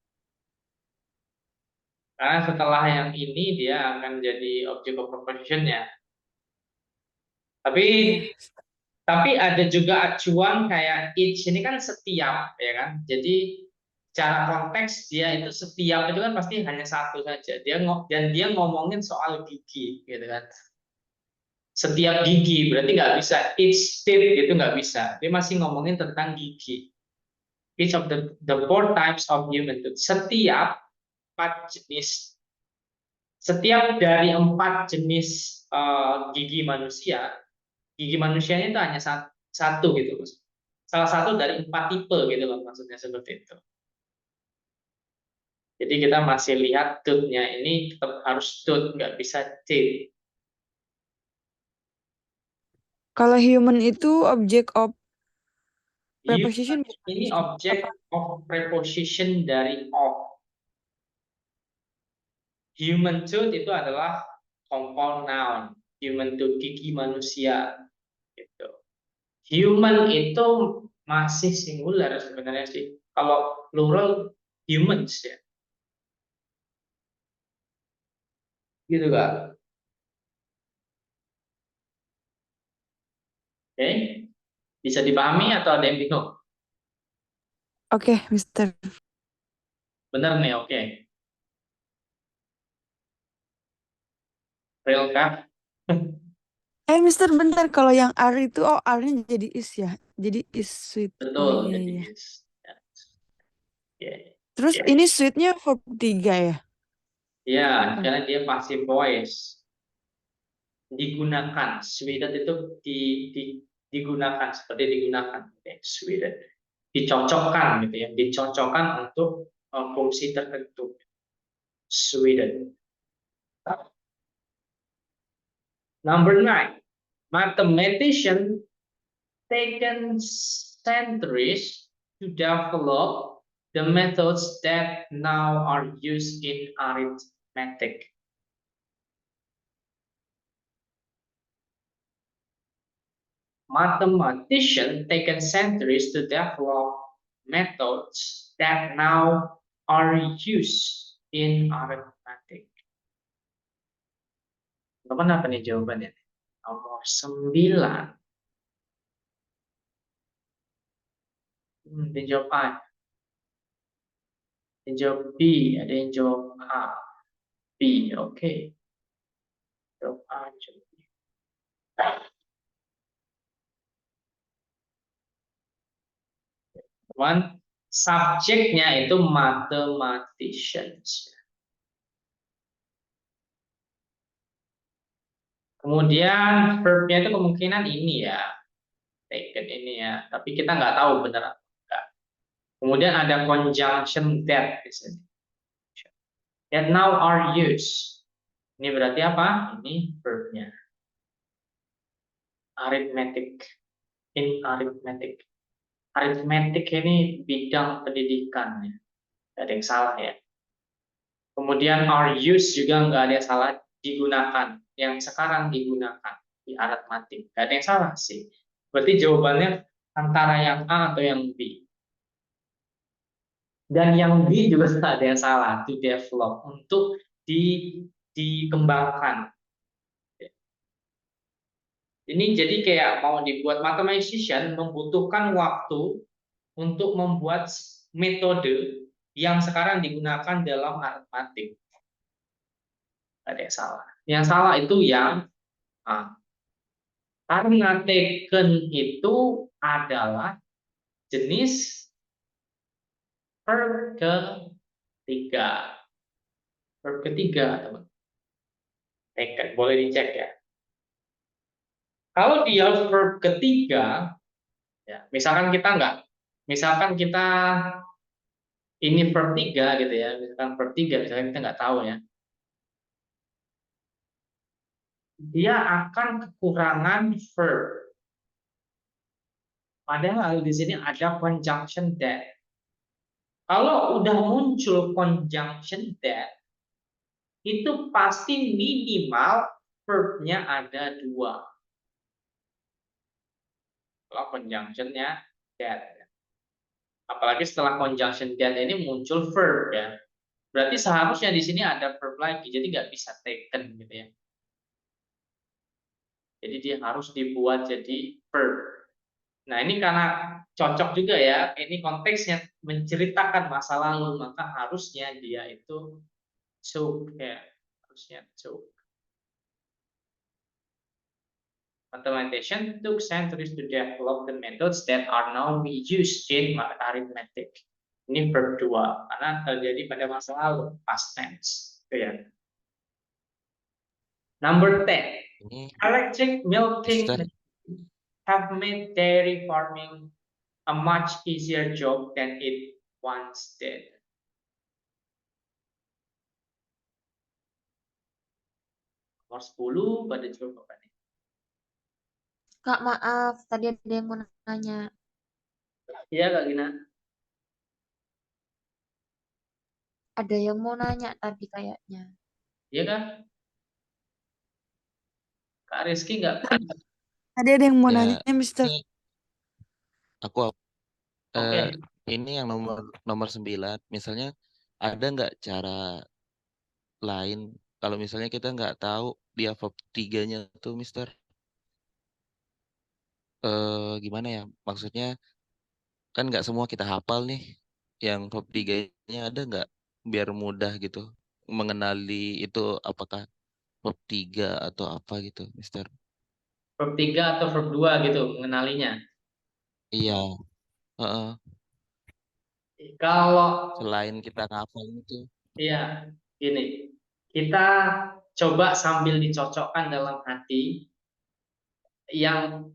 Karena setelah yang ini dia akan jadi object of preposition-nya. Tapi Iya. ada juga acuan kayak each ini kan setiap ya kan. Jadi secara konteks dia itu setiap itu kan pasti hanya satu saja. Dan dia ngomongin soal gigi gitu kan. Setiap gigi berarti nggak bisa each tip gitu nggak bisa. Dia masih ngomongin tentang gigi. Each of the 4 types of human tooth. Setiap dari 4 jenis gigi manusianya itu hanya satu gitu, salah satu dari 4 tipe gitu loh, maksudnya seperti itu. Jadi kita masih lihat tooth-nya ini tetap harus tooth, nggak bisa teeth. Kalau human itu object of preposition Human ini object of preposition dari of. Human tooth itu adalah compound noun. Human tooth, gigi manusia. Gitu. Human itu masih singular sebenarnya sih. Kalau plural humans ya. Gitu kan? Oke, bisa dipahami atau ada yang bingung? Oke, Mister. Benar nih, oke. Real kah? Mister, bentar. Kalau yang R itu, R-nya jadi is ya. Jadi is sweet. Oh Betul, iya, jadi iya. yes. Ya. Terus ini sweetnya verb 3 ya? Ya, karena dia passive voice. Digunakan, Sweden itu digunakan, seperti digunakan, Sweden. Dicocokkan gitu ya, dicocokkan untuk fungsi tertentu. Sweden. Number 9, mathematician taken centuries to develop the methods that now are used in arithmetic. Mathematician taken centuries to develop methods that now are used in arithmetic. Apa nih jawabannya? Nomor 9. Ada yang jawab A, ada yang jawab B, ada yang jawab A. B. Oke. One, subjeknya itu mathematicians. Kemudian verbnya itu kemungkinan ini ya, taken ini ya, tapi kita nggak tahu benar apa enggak. Kemudian ada conjunction that di sini. That now are used. Ini berarti apa? Ini verbnya. Arithmetic. In arithmetic. Arithmetic ini bidang pendidikan ya. Nggak ada yang salah ya. Kemudian are used juga nggak ada yang salah, digunakan. Yang sekarang digunakan di arithmetic. Nggak ada yang salah sih. Berarti jawabannya antara yang A atau yang B. Dan yang B juga nggak ada yang salah, to develop, untuk dikembangkan. Ini jadi kayak mau dibuat mathematician membutuhkan waktu untuk membuat metode yang sekarang digunakan dalam arithmetic. Nggak ada yang salah. Yang salah itu yang A. Karena taken itu adalah jenis verb ketiga. Verb ketiga, teman. Taken, boleh dicek ya. Kalau dia verb ketiga, ya, misalkan kita ini verb 3 gitu ya, misalkan verb 3, misalkan kita nggak tahu ya. Dia akan kekurangan verb. Padahal di sini ada conjunction that. Kalau udah muncul conjunction that, itu pasti minimal verbnya ada 2. Kalau conjunctionnya that. Apalagi setelah conjunction that ini muncul verb ya. Berarti seharusnya di sini ada verb lagi, jadi nggak bisa taken gitu ya. Jadi dia harus dibuat jadi verb. Nah ini karena cocok juga ya, ini konteksnya menceritakan masa lalu, maka harusnya dia itu took ya, harusnya took. Mathematician took centuries to develop the methods that are now used in arithmetic. Ini verb 2, karena terjadi pada masa lalu, past tense. Itu ya. Number 10. Ini Electric milking Mister, have made dairy farming a much easier job than it once did. Nomor 10 pada jawab apa nih? Kak, maaf, tadi ada yang mau nanya. Iya Kak Gina. Ada yang mau nanya tadi kayaknya. Iya kan? Kak Rizky nggak? Tadi ada yang mau ya nanya, Mister. ini aku Oke. ini yang nomor 9, misalnya ada nggak cara lain kalau misalnya kita nggak tahu dia verb 3-nya tuh, Mister? Gimana ya? Maksudnya kan nggak semua kita hafal nih. Yang verb 3-nya ada nggak? Biar mudah gitu mengenali itu apakah verb 3 atau apa gitu, Mister? Verb 3 atau verb 2 gitu mengenalinya. Iya, heeh. Kalau Selain kita ngafal itu. iya, gini. Kita coba sambil dicocokkan dalam hati yang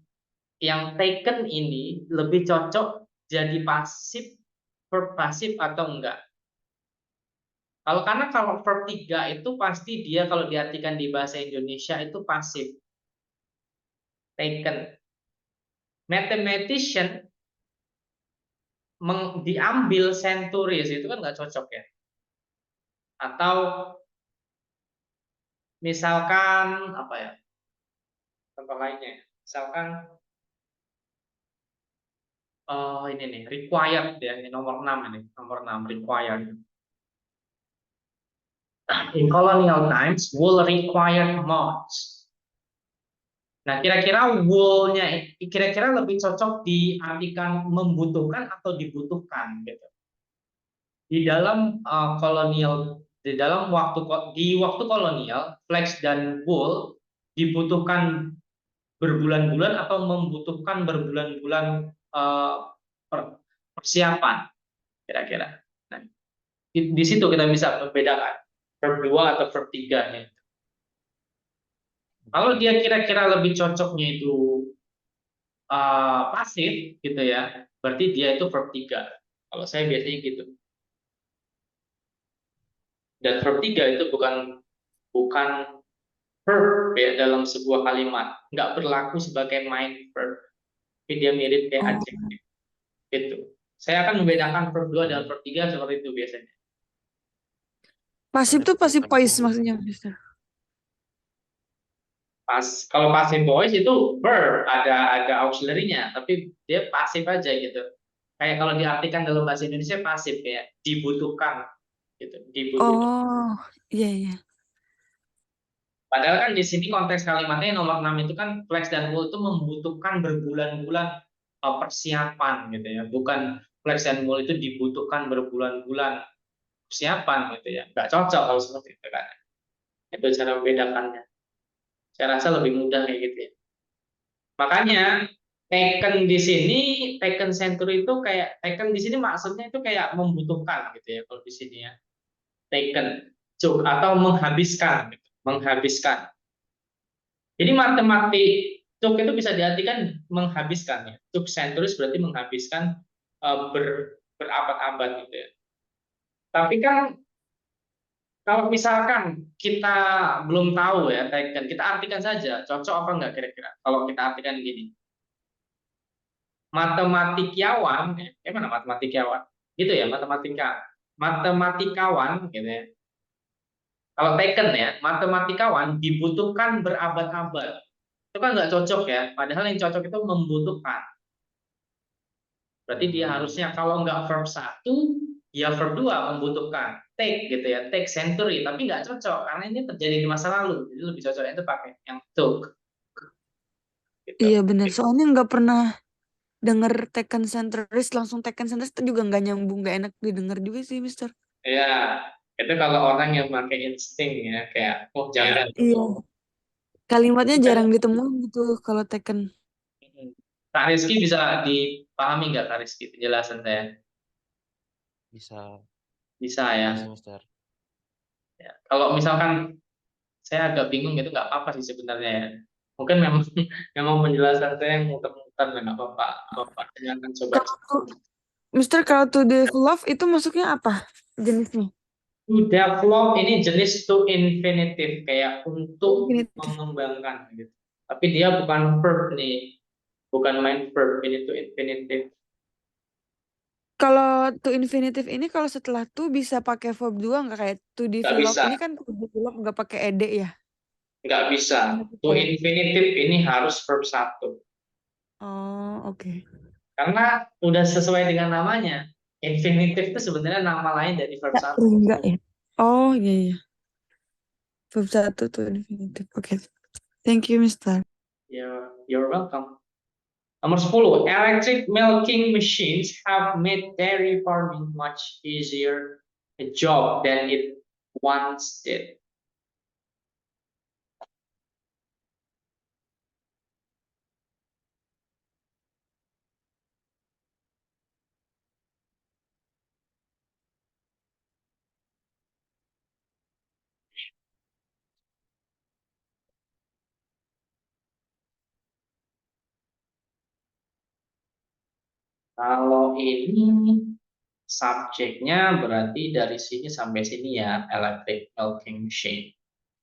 taken ini lebih cocok jadi pasif, verb pasif atau enggak. Kalau verb 3 itu pasti dia kalau diartikan di bahasa Indonesia itu pasif. Taken. Mathematician diambil centuries itu kan nggak cocok ya. Atau misalkan apa ya? Contoh lainnya. Misalkan ini nih, required ya, ini nomor 6 ini, nomor 6 required. In colonial times, wool required moths. Nah, kira-kira wool-nya kira-kira lebih cocok diartikan membutuhkan atau dibutuhkan gitu. Di dalam colonial di dalam di waktu kolonial, flax dan wool dibutuhkan berbulan-bulan atau membutuhkan berbulan-bulan persiapan kira-kira. Nah, di situ kita bisa membedakan verb 2 atau verb 3-nya. Kalau dia kira-kira lebih cocoknya itu pasif gitu ya, berarti dia itu verb 3. Kalau saya biasanya gitu. Dan verb 3 itu bukan verb ya dalam sebuah kalimat, nggak berlaku sebagai main verb, tapi dia mirip kayak Oh, adjektif gitu. Saya akan membedakan verb 2 dan verb 3 seperti itu biasanya. pasif Berarti tuh pasif bukan voice full. maksudnya, Mister. Kalau passive voice itu verb, ada auxiliary-nya, tapi dia pasif aja gitu. Kayak kalau diartikan dalam bahasa Indonesia pasif kayak dibutuhkan gitu, dibutuhkan. Oh, iya iya. Padahal kan di sini konteks kalimatnya nomor 6 itu kan flex dan wool itu membutuhkan berbulan-bulan persiapan gitu ya. Bukan flex dan wool itu dibutuhkan berbulan-bulan persiapan gitu ya. Nggak cocok kalau seperti itu kan. Itu cara membedakannya. Saya rasa lebih mudah kayak gitu ya. Makanya taken di sini, taken century itu kayak taken di sini maksudnya itu kayak membutuhkan gitu ya kalau di sini ya. Taken cuk atau menghabiskan gitu. Menghabiskan. Jadi matematik cuk itu bisa diartikan menghabiskan ya. Cuk centuries berarti menghabiskan berabad-abad gitu ya. Tapi kan kalau misalkan kita belum tahu ya taken, kita artikan saja cocok apa enggak kira-kira. Kalau kita artikan gini, matematikawan, mana matematikawan? Gitu ya, matematikawan gitu ya. Kalau taken ya, matematikawan dibutuhkan berabad-abad. Itu kan nggak cocok ya, padahal yang cocok itu membutuhkan. Berarti dia harusnya kalau nggak verb 1, ya verb 2 membutuhkan. Take gitu ya, take century, tapi nggak cocok karena ini terjadi di masa lalu. Jadi lebih cocoknya itu pakai yang took gitu. Iya benar. Soalnya nggak pernah denger Tekken centris langsung Tekken centris itu juga nggak nyambung, nggak enak didengar juga sih, Mister. Ya, itu kalau orang yang pakai insting ya, kayak oh jangan. Iya. Kalimatnya Kan, jarang ditemuin gitu kalau Tekken. Kak Rizky bisa dipahami nggak Kak Rizky penjelasan saya? Bisa, Bisa ya. bisa sih, Mister. Ya. Kalau misalkan saya agak bingung gitu nggak apa-apa sih sebenarnya ya. Mungkin memang memang penjelasan saya yang muter-muter nggak apa-apa. Saya akan coba. Kalau tuh, Mister, kalau to develop itu masuknya apa jenisnya? To develop ini jenis to infinitive kayak untuk Infinitive. mengembangkan gitu. Tapi dia bukan verb nih, bukan main verb ini to infinitive. Kalau to infinitive ini kalau setelah to bisa pakai verb 2 nggak, kayak to Nggak develop bisa, ini kan to develop nggak pakai ed ya? nggak bisa. Nggak To bisa ya? infinitive ini harus verb 1. Oh, oke. Karena udah sesuai dengan namanya. Infinitive itu sebenarnya nama lain dari verb Ya, 1. enggak ya. Oh, iya iya. Verb 1 to infinitive. Oke. Thank you, Mister. You're welcome. Nomor 10, electric milking machines have made dairy farming much easier a job than it once did. Kalau ini subjeknya berarti dari sini sampai sini ya, electric milking machine.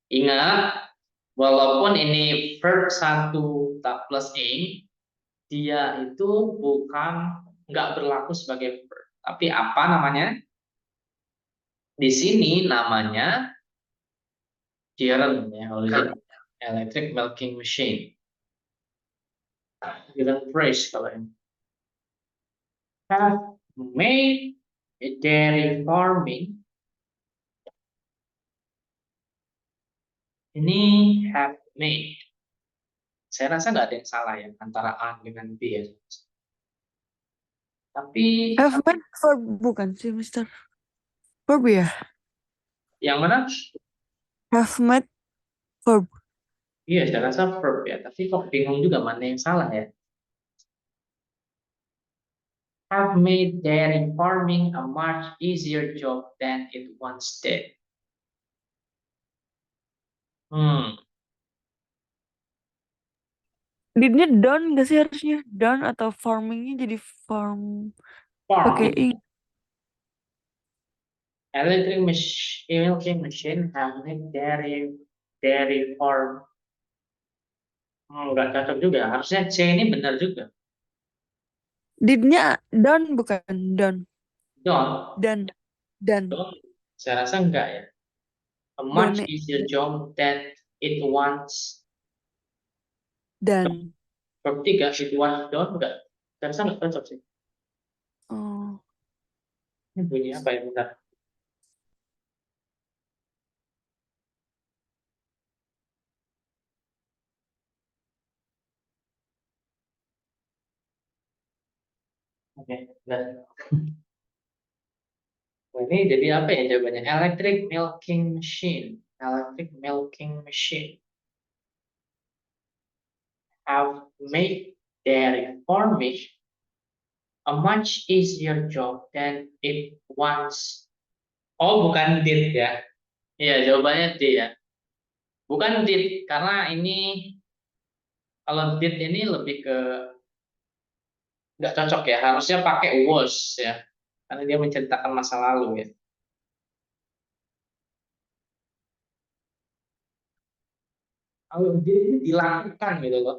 Ingat, walaupun ini verb 1 plus ing, dia itu bukan nggak berlaku sebagai verb. Tapi apa namanya? Di sini namanya gerund ya, kalau di sini electric milking machine. Gerund phrase kalau ini. Have made a dairy farming. Ini have made. Saya rasa nggak ada yang salah ya antara A dengan B ya. Tapi Have made verb bukan sih, Mister? Verb ya? Yang mana? Have made verb. Iya, saya rasa verb ya. Tapi kok bingung juga mana yang salah ya. Have made dairy farming a much easier job than it once did. Didnya done gak sih harusnya? Done atau farmingnya jadi farm pakai Farm. ing. Electric milking machine have made dairy farm. Nggak cocok juga. Harusnya C ini benar juga. Didnya done bukan done. Don't. Done. Done. Don't. Saya rasa enggak ya. A much Done. easier job than it once. Done. Verb 3, it once done enggak. Saya rasa enggak cocok sih. Oh. Ini bunyi apa ya bentar. Oke, bentar. Oh, ini jadi apa ya jawabannya? Electric milking machine. Electric milking machine have made dairy farming a much easier job than it once. Oh, bukan did ya. Iya, jawabannya D ya. Bukan did, karena ini kalau did ini lebih ke nggak cocok ya. Harusnya pakai was ya. Karena dia menceritakan masa lalu ya. Kalau did ini dilakukan gitu loh.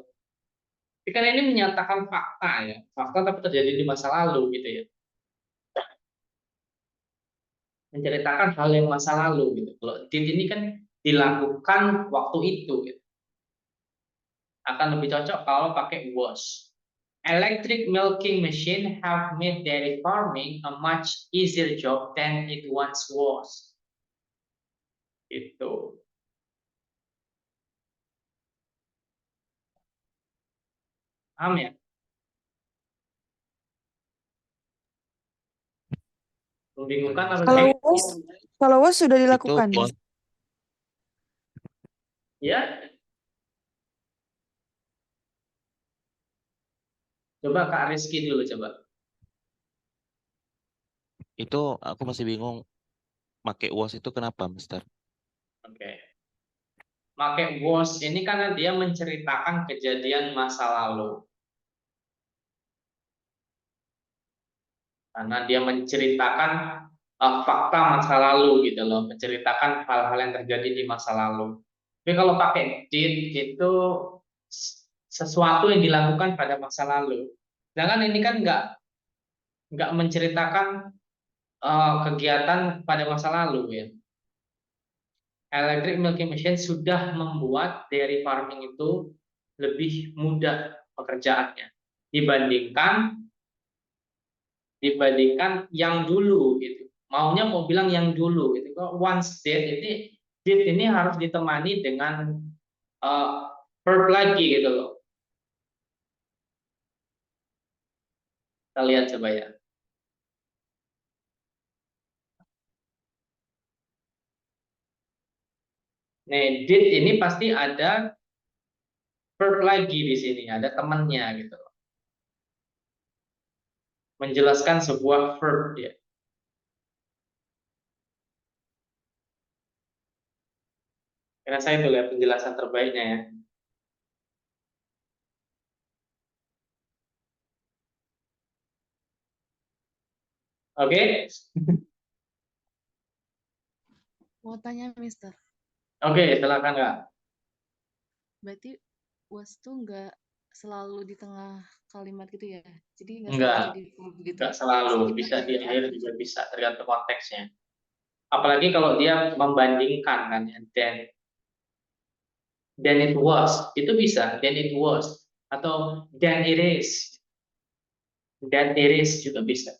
Tapi kan ini menyatakan fakta ya. Fakta tapi terjadi di masa lalu gitu ya. Menceritakan hal yang masa lalu gitu. Kalau did ini kan dilakukan waktu itu gitu. Akan lebih cocok kalau pakai was. Electric milking machine have made dairy farming a much easier job than it once was. Itu. Paham ya? Membingungkan apa Kalau was sudah Itu dilakukan. was. Ya. Coba Kak Rizky dulu coba. Itu aku masih bingung. Pakai was itu kenapa, Mister? Oke. Pakai was ini karena dia menceritakan kejadian masa lalu. Karena dia menceritakan fakta masa lalu gitu loh, menceritakan hal-hal yang terjadi di masa lalu. Tapi kalau pakai did itu sesuatu yang dilakukan pada masa lalu. Sedangkan ini kan nggak menceritakan kegiatan pada masa lalu ya. Electric milking machine sudah membuat dairy farming itu lebih mudah pekerjaannya dibandingkan yang dulu gitu. Maunya mau bilang yang dulu gitu. Kalau once did ini harus ditemani dengan verb lagi gitu loh. Kita lihat coba ya. Nih, did ini pasti ada verb lagi di sini, ada temannya gitu loh. Menjelaskan sebuah verb ya. Karena saya itu lihat penjelasan terbaiknya ya. Oke? Mau tanya, Mister. Oke, silakan Kak. Berarti was tuh nggak selalu di tengah kalimat gitu ya? Jadi nggak Enggak, selalu jadi verb gitu. enggak selalu, bisa di akhir juga bisa, tergantung konteksnya. Apalagi kalau dia membandingkan kan ya, then it was, itu bisa, then it was, atau then it is, juga bisa.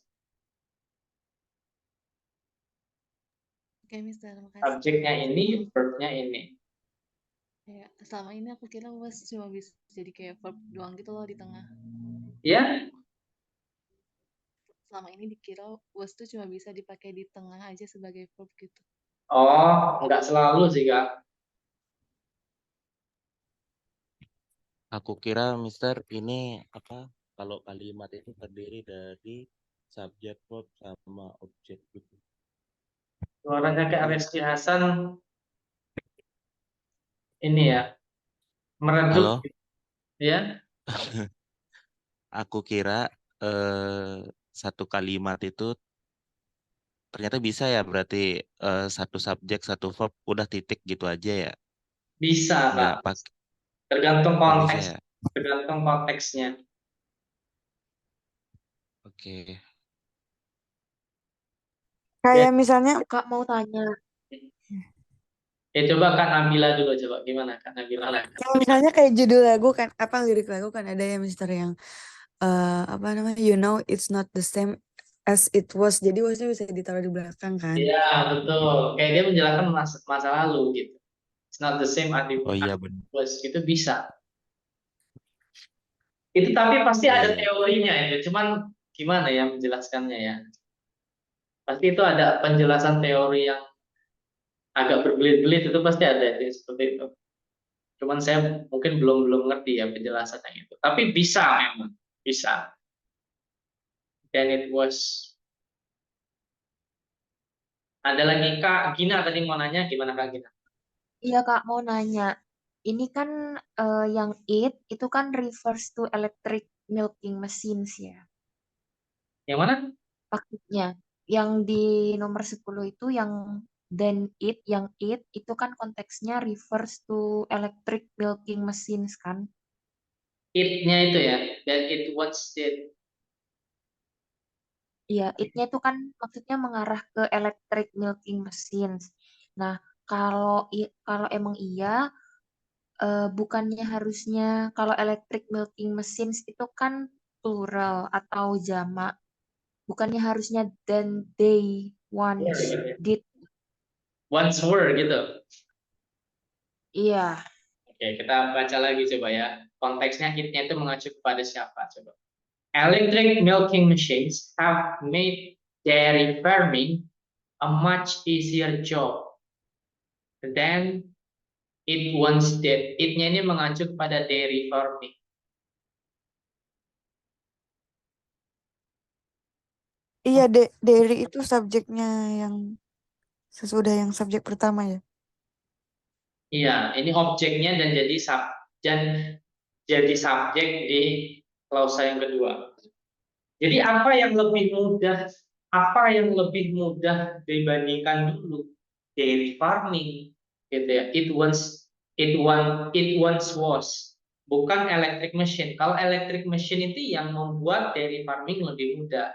Oke, Mister, makasih. Subjeknya ini, verbnya ini. Kayak selama ini aku kira was cuma bisa jadi kayak verb doang gitu loh di tengah. Ya, Selama ini dikira was tuh cuma bisa dipakai di tengah aja sebagai verb gitu. Oh, nggak selalu sih, Kak. Aku kira Mister ini apa? Kalau kalimat itu terdiri dari subjek, verb, sama objek gitu. Suaranya kayak Jadi, Reski Hasan ini ya, meredup halo, ya. aku kira satu kalimat itu ternyata bisa ya berarti satu subjek, satu verb, udah titik gitu aja ya. Bisa, Kak. Nggak pakai, Tergantung oh bisa konteks, ya. tergantung konteksnya. Oke. Ya, Kayak misalnya Kak mau tanya, coba Kak Nabila dulu coba gimana Kak Nabila? kayak misalnya kayak judul lagu kan apa lirik lagu kan ada ya Mister yang apa namanya you know it's not the same as it was, jadi wasnya bisa ditaruh di belakang kan. Iya, betul. Kayak dia menjelaskan masa lalu gitu. It's not the same as it Oh iya benar. was, gitu bisa. Itu tapi pasti Iya ada iya. teorinya itu. Cuman gimana ya menjelaskannya ya? Pasti itu ada penjelasan teori yang agak berbelit-belit, itu pasti ada itu seperti itu. Cuman saya mungkin belum ngerti ya penjelasannya itu. Tapi bisa memang, bisa. Dan it was. Ada lagi Kak Gina tadi mau nanya, gimana Kak Gina? iya Kak mau nanya, ini kan yang it itu kan refers to electric milking machines ya, Yang mana? maksudnya. Yang di nomor 10 itu yang yang it itu kan konteksnya refers to electric milking machines kan. It-nya itu ya, that it was it. Iya, it-nya itu kan maksudnya mengarah ke electric milking machines. Nah, kalau emang iya, bukannya harusnya kalau electric milking machines itu kan plural atau jamak. Bukannya harusnya then they once did. Once were gitu. Iya, Oke, kita baca lagi coba ya. Konteksnya it-nya itu mengacu kepada siapa coba. Electric milking machines have made dairy farming a much easier job than it once did. It-nya ini mengacu kepada dairy farming. Iya, dairy itu subjeknya yang sesudah yang subjek pertama ya. Iya, ini objeknya dan jadi subjek di klausa yang kedua. Jadi apa yang lebih mudah? Apa yang lebih mudah dibandingkan dulu? Dairy farming, gitu ya. It once was. Bukan electric machine. Kalau electric machine itu yang membuat dairy farming lebih mudah.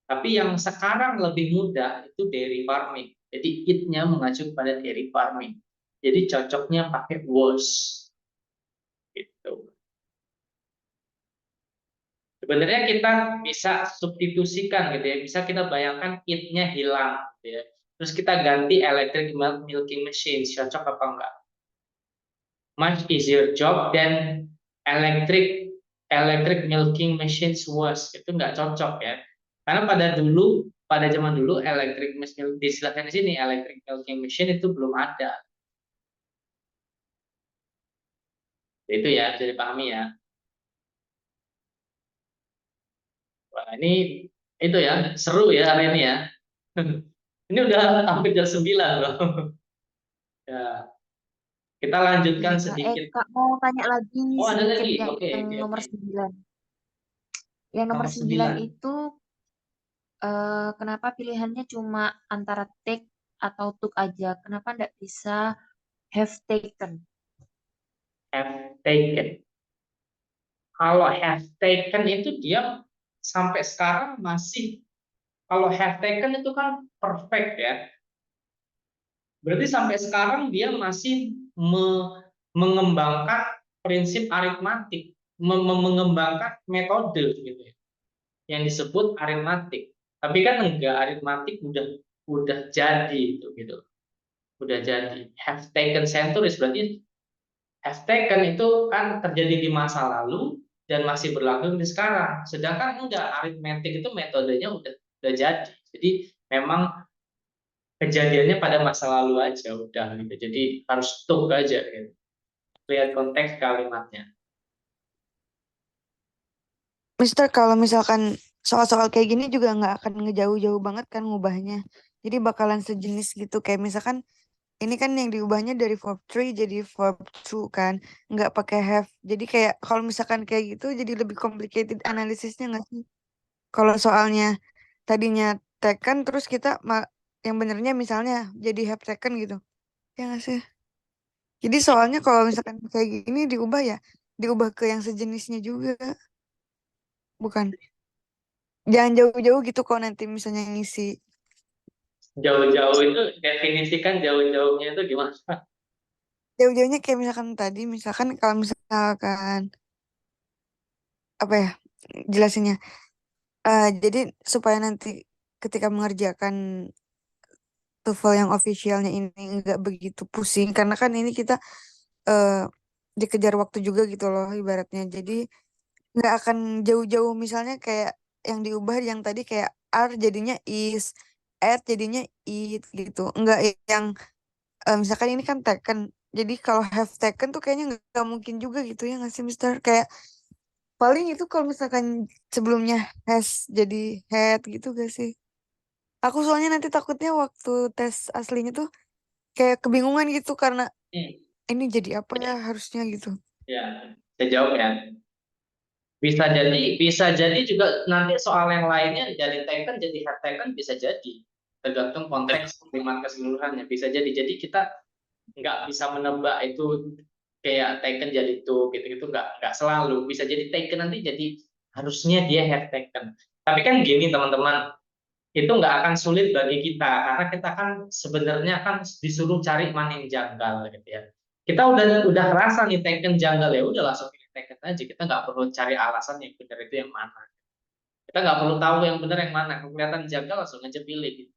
Tapi yang sekarang lebih mudah itu dairy farming. Jadi it-nya mengacu pada dairy farming. Jadi cocoknya pakai was. Gitu. Sebenarnya kita bisa substitusikan gitu ya, bisa kita bayangkan it-nya hilang gitu ya. Terus kita ganti electric milking machine, cocok apa enggak? Much easier job than electric milking machines was. Itu enggak cocok ya. Karena pada zaman dulu electric machine disebutkan di sini electric milking machine itu belum ada. Itu ya, bisa dipahami ya. Wah, ini itu ya, seru ya hari ini ya. Ini udah hampir jam 9 loh. Ya, kita iya lanjutkan Kak. sedikit. Kak mau tanya lagi Oh, ada sedikit lagi. yang Oke, oke, nomor oke. 9. Yang nomor Nomor 9 9. itu kenapa pilihannya cuma antara take atau took aja? Kenapa nggak bisa have taken? Have taken. Kalau have taken itu dia sampai sekarang masih, kalau have taken itu kan perfect ya. Berarti sampai sekarang dia masih mengembangkan prinsip aritmatik, mengembangkan metode gitu ya, yang disebut aritmatik. Tapi kan enggak, aritmatik udah jadi itu gitu. Udah jadi. Have taken centuries berarti have taken itu kan terjadi di masa lalu dan masih berlaku di sekarang. Sedangkan enggak, aritmatik itu metodenya udah jadi. Jadi memang kejadiannya pada masa lalu aja udah gitu. Jadi harus stuck aja gitu. Lihat konteks kalimatnya. Mister, kalau misalkan soal-soal kayak gini juga nggak akan ngejauh-jauh banget kan ngubahnya. Jadi bakalan sejenis gitu. Kayak misalkan ini kan yang diubahnya dari verb 3 jadi verb 2 kan. Nggak pakai have. Jadi kayak kalau misalkan kayak gitu jadi lebih complicated analisisnya nggak sih? Kalau soalnya tadinya taken terus kita yang benernya misalnya jadi have taken gitu. Ya nggak sih? Jadi soalnya kalau misalkan kayak gini diubah ya, diubah ke yang sejenisnya juga. Bukan. Jangan jauh-jauh gitu kalau nanti misalnya ngisi. Jauh-jauh itu definisikan jauh-jauhnya itu gimana? Jauh-jauhnya kayak misalkan tadi, misalkan kalau misalkan apa ya jelasinnya. Jadi supaya nanti ketika mengerjakan TOEFL yang officialnya ini nggak begitu pusing karena kan ini kita eh, dikejar waktu juga gitu loh ibaratnya. Jadi nggak akan jauh-jauh misalnya kayak yang diubah yang tadi kayak are jadinya is, at jadinya it gitu. Enggak yang misalkan ini kan taken. Jadi kalau have taken tuh kayaknya nggak mungkin juga gitu ya nggak sih Mister? Kayak paling itu kalau misalkan sebelumnya has jadi had gitu gak sih? Aku soalnya nanti takutnya waktu tes aslinya tuh kayak kebingungan gitu karena ini jadi apa ya harusnya gitu. Ya, saya jawab ya. Bisa jadi juga nanti soal yang lainnya dari taken jadi have taken bisa jadi. Tergantung konteks kalimat keseluruhannya bisa jadi. Jadi kita nggak bisa menebak itu kayak taken jadi itu gitu-gitu nggak selalu. Bisa jadi taken nanti jadi harusnya dia have taken. Tapi kan gini teman-teman, itu nggak akan sulit bagi kita karena kita kan sebenarnya kan disuruh cari mana yang janggal gitu ya. Kita udah rasa nih Taken janggal ya udah langsung pilih Taken aja. Kita nggak perlu cari alasan yang benar itu yang mana. Kita nggak perlu tahu yang benar yang mana. Kalau kelihatan janggal langsung aja pilih gitu.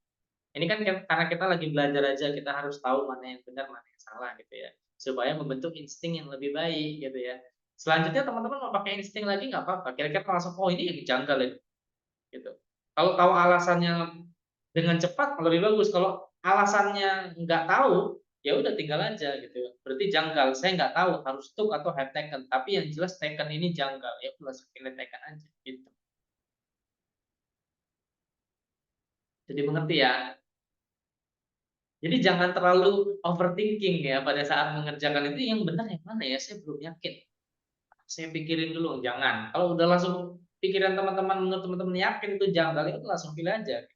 Ini kan karena kita lagi belajar aja, kita harus tahu mana yang benar, mana yang salah gitu ya. Supaya membentuk insting yang lebih baik gitu ya. Selanjutnya teman-teman mau pakai insting lagi nggak apa-apa. Kira-kira langsung, oh ini yang janggal ya gitu. Kalau tahu alasannya dengan cepat lebih bagus. Kalau alasannya nggak tahu, ya udah tinggal aja gitu. Berarti janggal. Saya nggak tahu harus took atau have taken. Tapi yang jelas taken ini janggal. Ya udah langsung pilih taken aja gitu. Jadi mengerti ya. Jadi jangan terlalu overthinking ya pada saat mengerjakan itu yang benar yang mana ya saya belum yakin. Saya pikirin dulu, jangan. Kalau udah langsung pikiran teman-teman menurut teman-teman yakin itu janggal itu langsung pilih aja.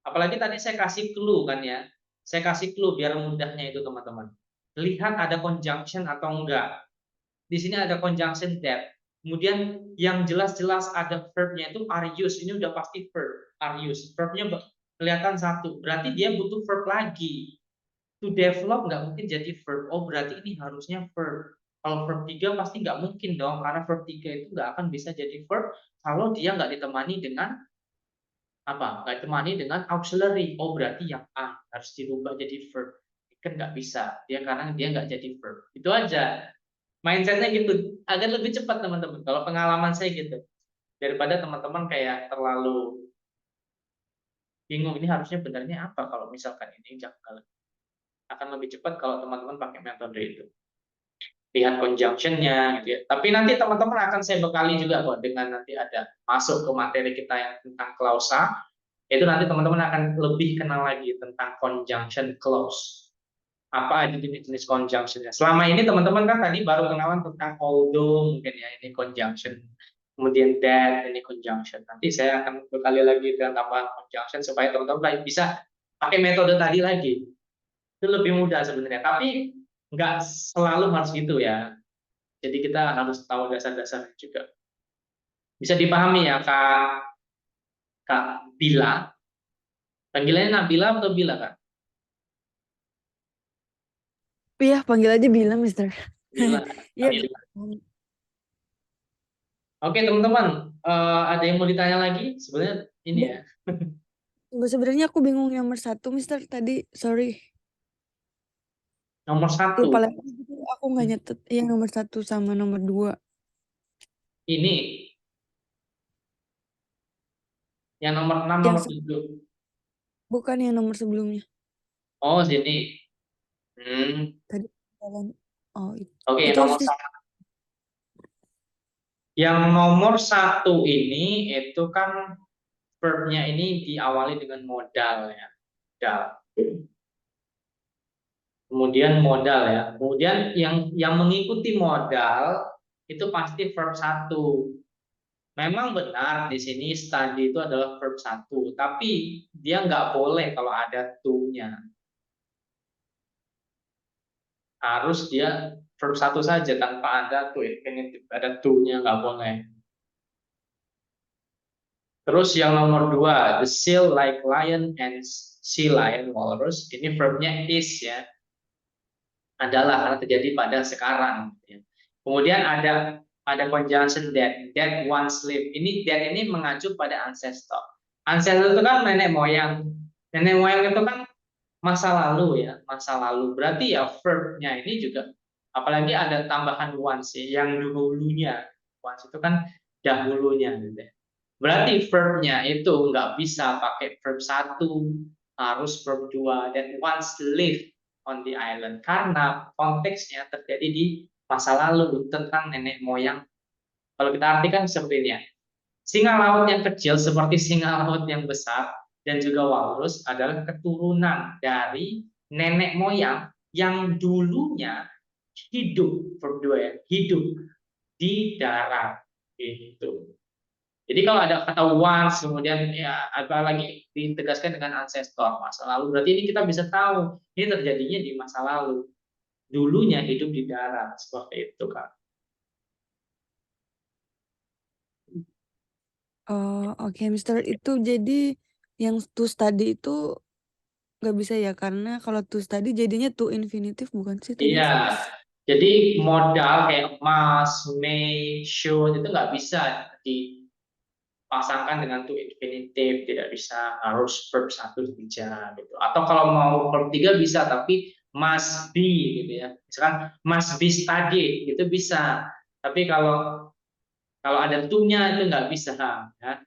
Apalagi tadi saya kasih clue kan ya. Saya kasih clue biar mudahnya itu teman-teman. Lihat ada conjunction atau enggak. Di sini ada conjunction that. Kemudian yang jelas-jelas ada verbnya itu are used. Ini udah pasti verb, are used. Verbnya kelihatan satu. Berarti dia butuh verb lagi. To develop nggak mungkin jadi verb. Oh berarti ini harusnya verb. Kalau verb 3 pasti nggak mungkin dong. Karena verb 3 itu nggak akan bisa jadi verb kalau dia nggak ditemani dengan apa nggak ditemani dengan auxiliary. Oh berarti yang A harus dirubah jadi verb, kan nggak bisa dia karena dia nggak jadi verb. Itu aja mindsetnya gitu agar lebih cepat teman-teman. Kalau pengalaman saya gitu daripada teman-teman kayak terlalu bingung ini harusnya benarnya apa kalau misalkan ini janggal. Akan lebih cepat kalau teman-teman pakai metode itu, lihat conjunction-nya gitu ya. Tapi nanti teman-teman akan saya bekali juga kok dengan nanti ada masuk ke materi kita yang tentang klausa. Itu nanti teman-teman akan lebih kenal lagi tentang conjunction clause. Apa aja jenis-jenis conjunction-nya. Selama ini teman-teman kan tadi baru kenalan tentang although mungkin ya ini conjunction. Kemudian that ini conjunction. Nanti saya akan berkali lagi dengan tambahan conjunction supaya teman-teman bisa pakai metode tadi lagi. Itu lebih mudah sebenarnya. Tapi nggak selalu harus gitu ya. Jadi kita harus tahu dasar-dasar juga. Bisa dipahami ya Kak Bila. Panggilannya Nabila atau Bila Kak? Iya, panggil aja bilang Mister. Bila. Iya. Nabila. Oke teman-teman, ada yang mau ditanya lagi? Sebenarnya ini ya. Sebenarnya aku bingung nomor 1 Mister tadi, sorry. Nomor 1 Lupa lagi gitu, aku nggak nyatet. Iya nomor 1 sama nomor 2. ini, yang nomor 6, Yang nomor 7. Bukan yang nomor sebelumnya. Oh, sini. Tadi jalan. Oh, itu. Oke, Itu nomor harusnya yang nomor 1 ini itu kan verbnya ini diawali dengan modal ya. Modal. Kemudian modal ya. Kemudian yang mengikuti modal itu pasti verb 1. Memang benar di sini study itu adalah verb 1, tapi dia nggak boleh kalau ada to-nya. Harus dia verb 1 saja tanpa ada to infinitive, ada to-nya nggak boleh. Terus yang nomor 2, the seal like lion and sea lion walrus. Ini verbnya is ya, adalah karena terjadi pada sekarang. Ya. Kemudian ada conjunction that once lived. That ini mengacu pada ancestor. Ancestor itu kan nenek moyang. Nenek moyang itu kan masa lalu ya, masa lalu. Berarti ya verbnya ini juga, apalagi ada tambahan once ya, yang dahulunya. Once itu kan dahulunya gitu ya. Berarti verbnya itu nggak bisa pakai verb 1, harus verb 2, dan once lived on the island. Karena konteksnya terjadi di masa lalu tentang nenek moyang. Kalau kita artikan seperti ini ya. Singa laut yang kecil seperti singa laut yang besar dan juga walrus adalah keturunan dari nenek moyang yang dulunya hidup, verb 2 ya, hidup di darat. Gitu. Jadi kalau ada kata once, kemudian ya apalagi ditegaskan dengan ancestor, masa lalu, berarti ini kita bisa tahu ini terjadinya di masa lalu. Dulunya hidup di darat, seperti itu Kak. oke, Mister. Itu jadi yang to study itu nggak bisa ya, karena kalau to study jadinya to infinitive bukan sih tadi? Iya, jadi modal kayak must, may, should itu nggak bisa dipasangkan dengan to infinitive, tidak bisa, harus verb 1 saja gitu. Atau kalau mau verb 3 bisa, tapi must be gitu ya. Misalkan must be studied itu bisa. Tapi kalau ada to-nya itu nggak bisa ya.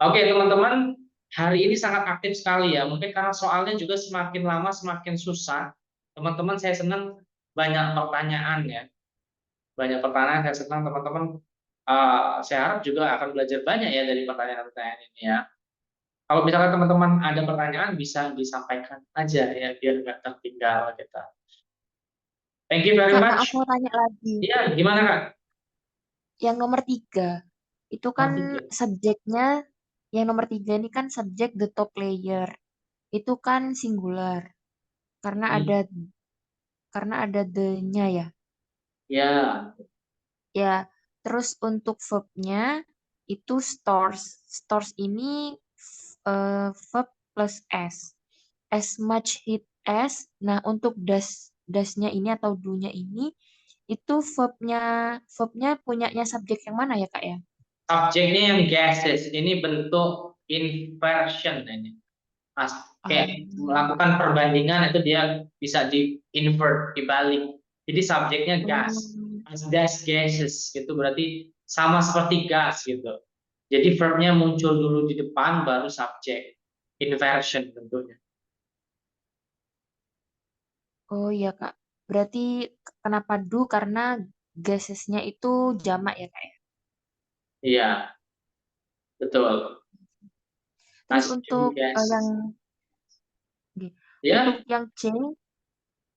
Oke, teman-teman, hari ini sangat aktif sekali ya. Mungkin karena soalnya juga semakin lama semakin susah. Teman-teman, saya senang banyak pertanyaan ya. Banyak pertanyaan, saya senang teman-teman. Saya harap juga akan belajar banyak ya dari pertanyaan-pertanyaan ini ya. Kalau misalnya teman-teman ada pertanyaan bisa disampaikan aja ya, biar nggak tertinggal kita. Thank you very Kak, much. aku mau tanya lagi. Iya, gimana Kak? Yang nomor 3, itu kan Nomor 3. subjeknya, yang nomor 3 ini kan subjek the top layer. Itu kan singular. Karena ada the-nya ya. Ya, Ya, terus untuk verb-nya itu stores. Stores ini verb plus s. As much heat as. Nah, untuk das-nya ini atau do-nya ini itu verbnya punyanya subjek yang mana ya, Kak ya? subjeknya yang gases. Ini bentuk inversion ini. Kayak melakukan perbandingan itu dia bisa di invert, dibalik. Jadi subjeknya gas, gas gases gitu, berarti sama seperti gas gitu. Jadi verbnya muncul dulu di depan baru subjek, inversion tentunya. Oh iya, Kak. Berarti kenapa do? Karena gasesnya itu jamak ya, Kak ya? Iya, betul. Terus Assume untuk gases. untuk Ya, yang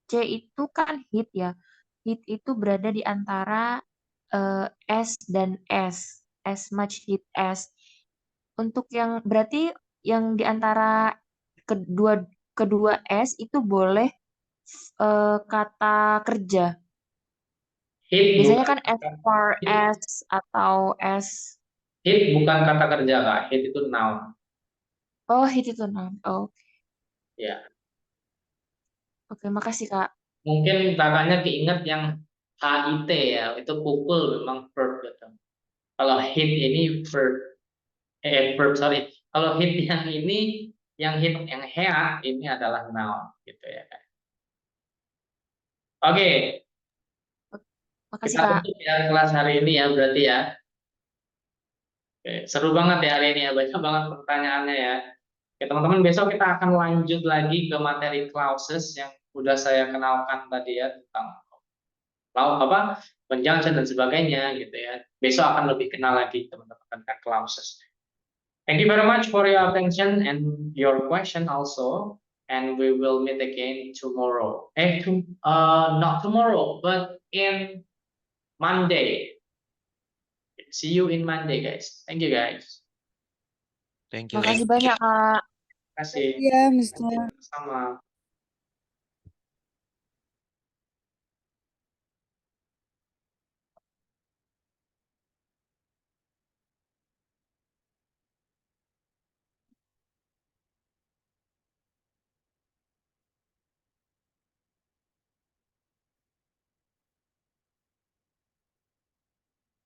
C itu kan heat ya. Heat itu berada di antara S dan S. As much heat as. Untuk yang berarti yang di antara kedua kedua S itu boleh kata kerja. hit Biasanya bukan kan as far as atau as. hit bukan kata kerja Kak, hit itu noun. Oh, heat itu noun. Oh, Ya. oke, makasih Kak. Mungkin kakaknya keinget yang HIT ya, itu pukul memang verb gitu. Kalau hit ini verb, verb sorry. Kalau hit yang ini, yang hit yang heat ini adalah noun gitu ya. Oke, Makasih kita Kak. tutup ya kelas hari ini ya berarti ya. Oke, seru banget ya hari ini ya, banyak banget pertanyaannya ya. Oke, teman-teman, besok kita akan lanjut lagi ke materi clauses yang udah saya kenalkan tadi ya, tentang conjunction dan sebagainya gitu ya. Besok akan lebih kenal lagi teman-teman tentang clauses. Thank you very much for your attention and your question also. And we will meet again tomorrow. Not tomorrow, but in Monday. See you in Monday, guys. Thank you, guys. Thank you. Makasih banyak, Kak. Terima kasih. Ya, Mister. Sama.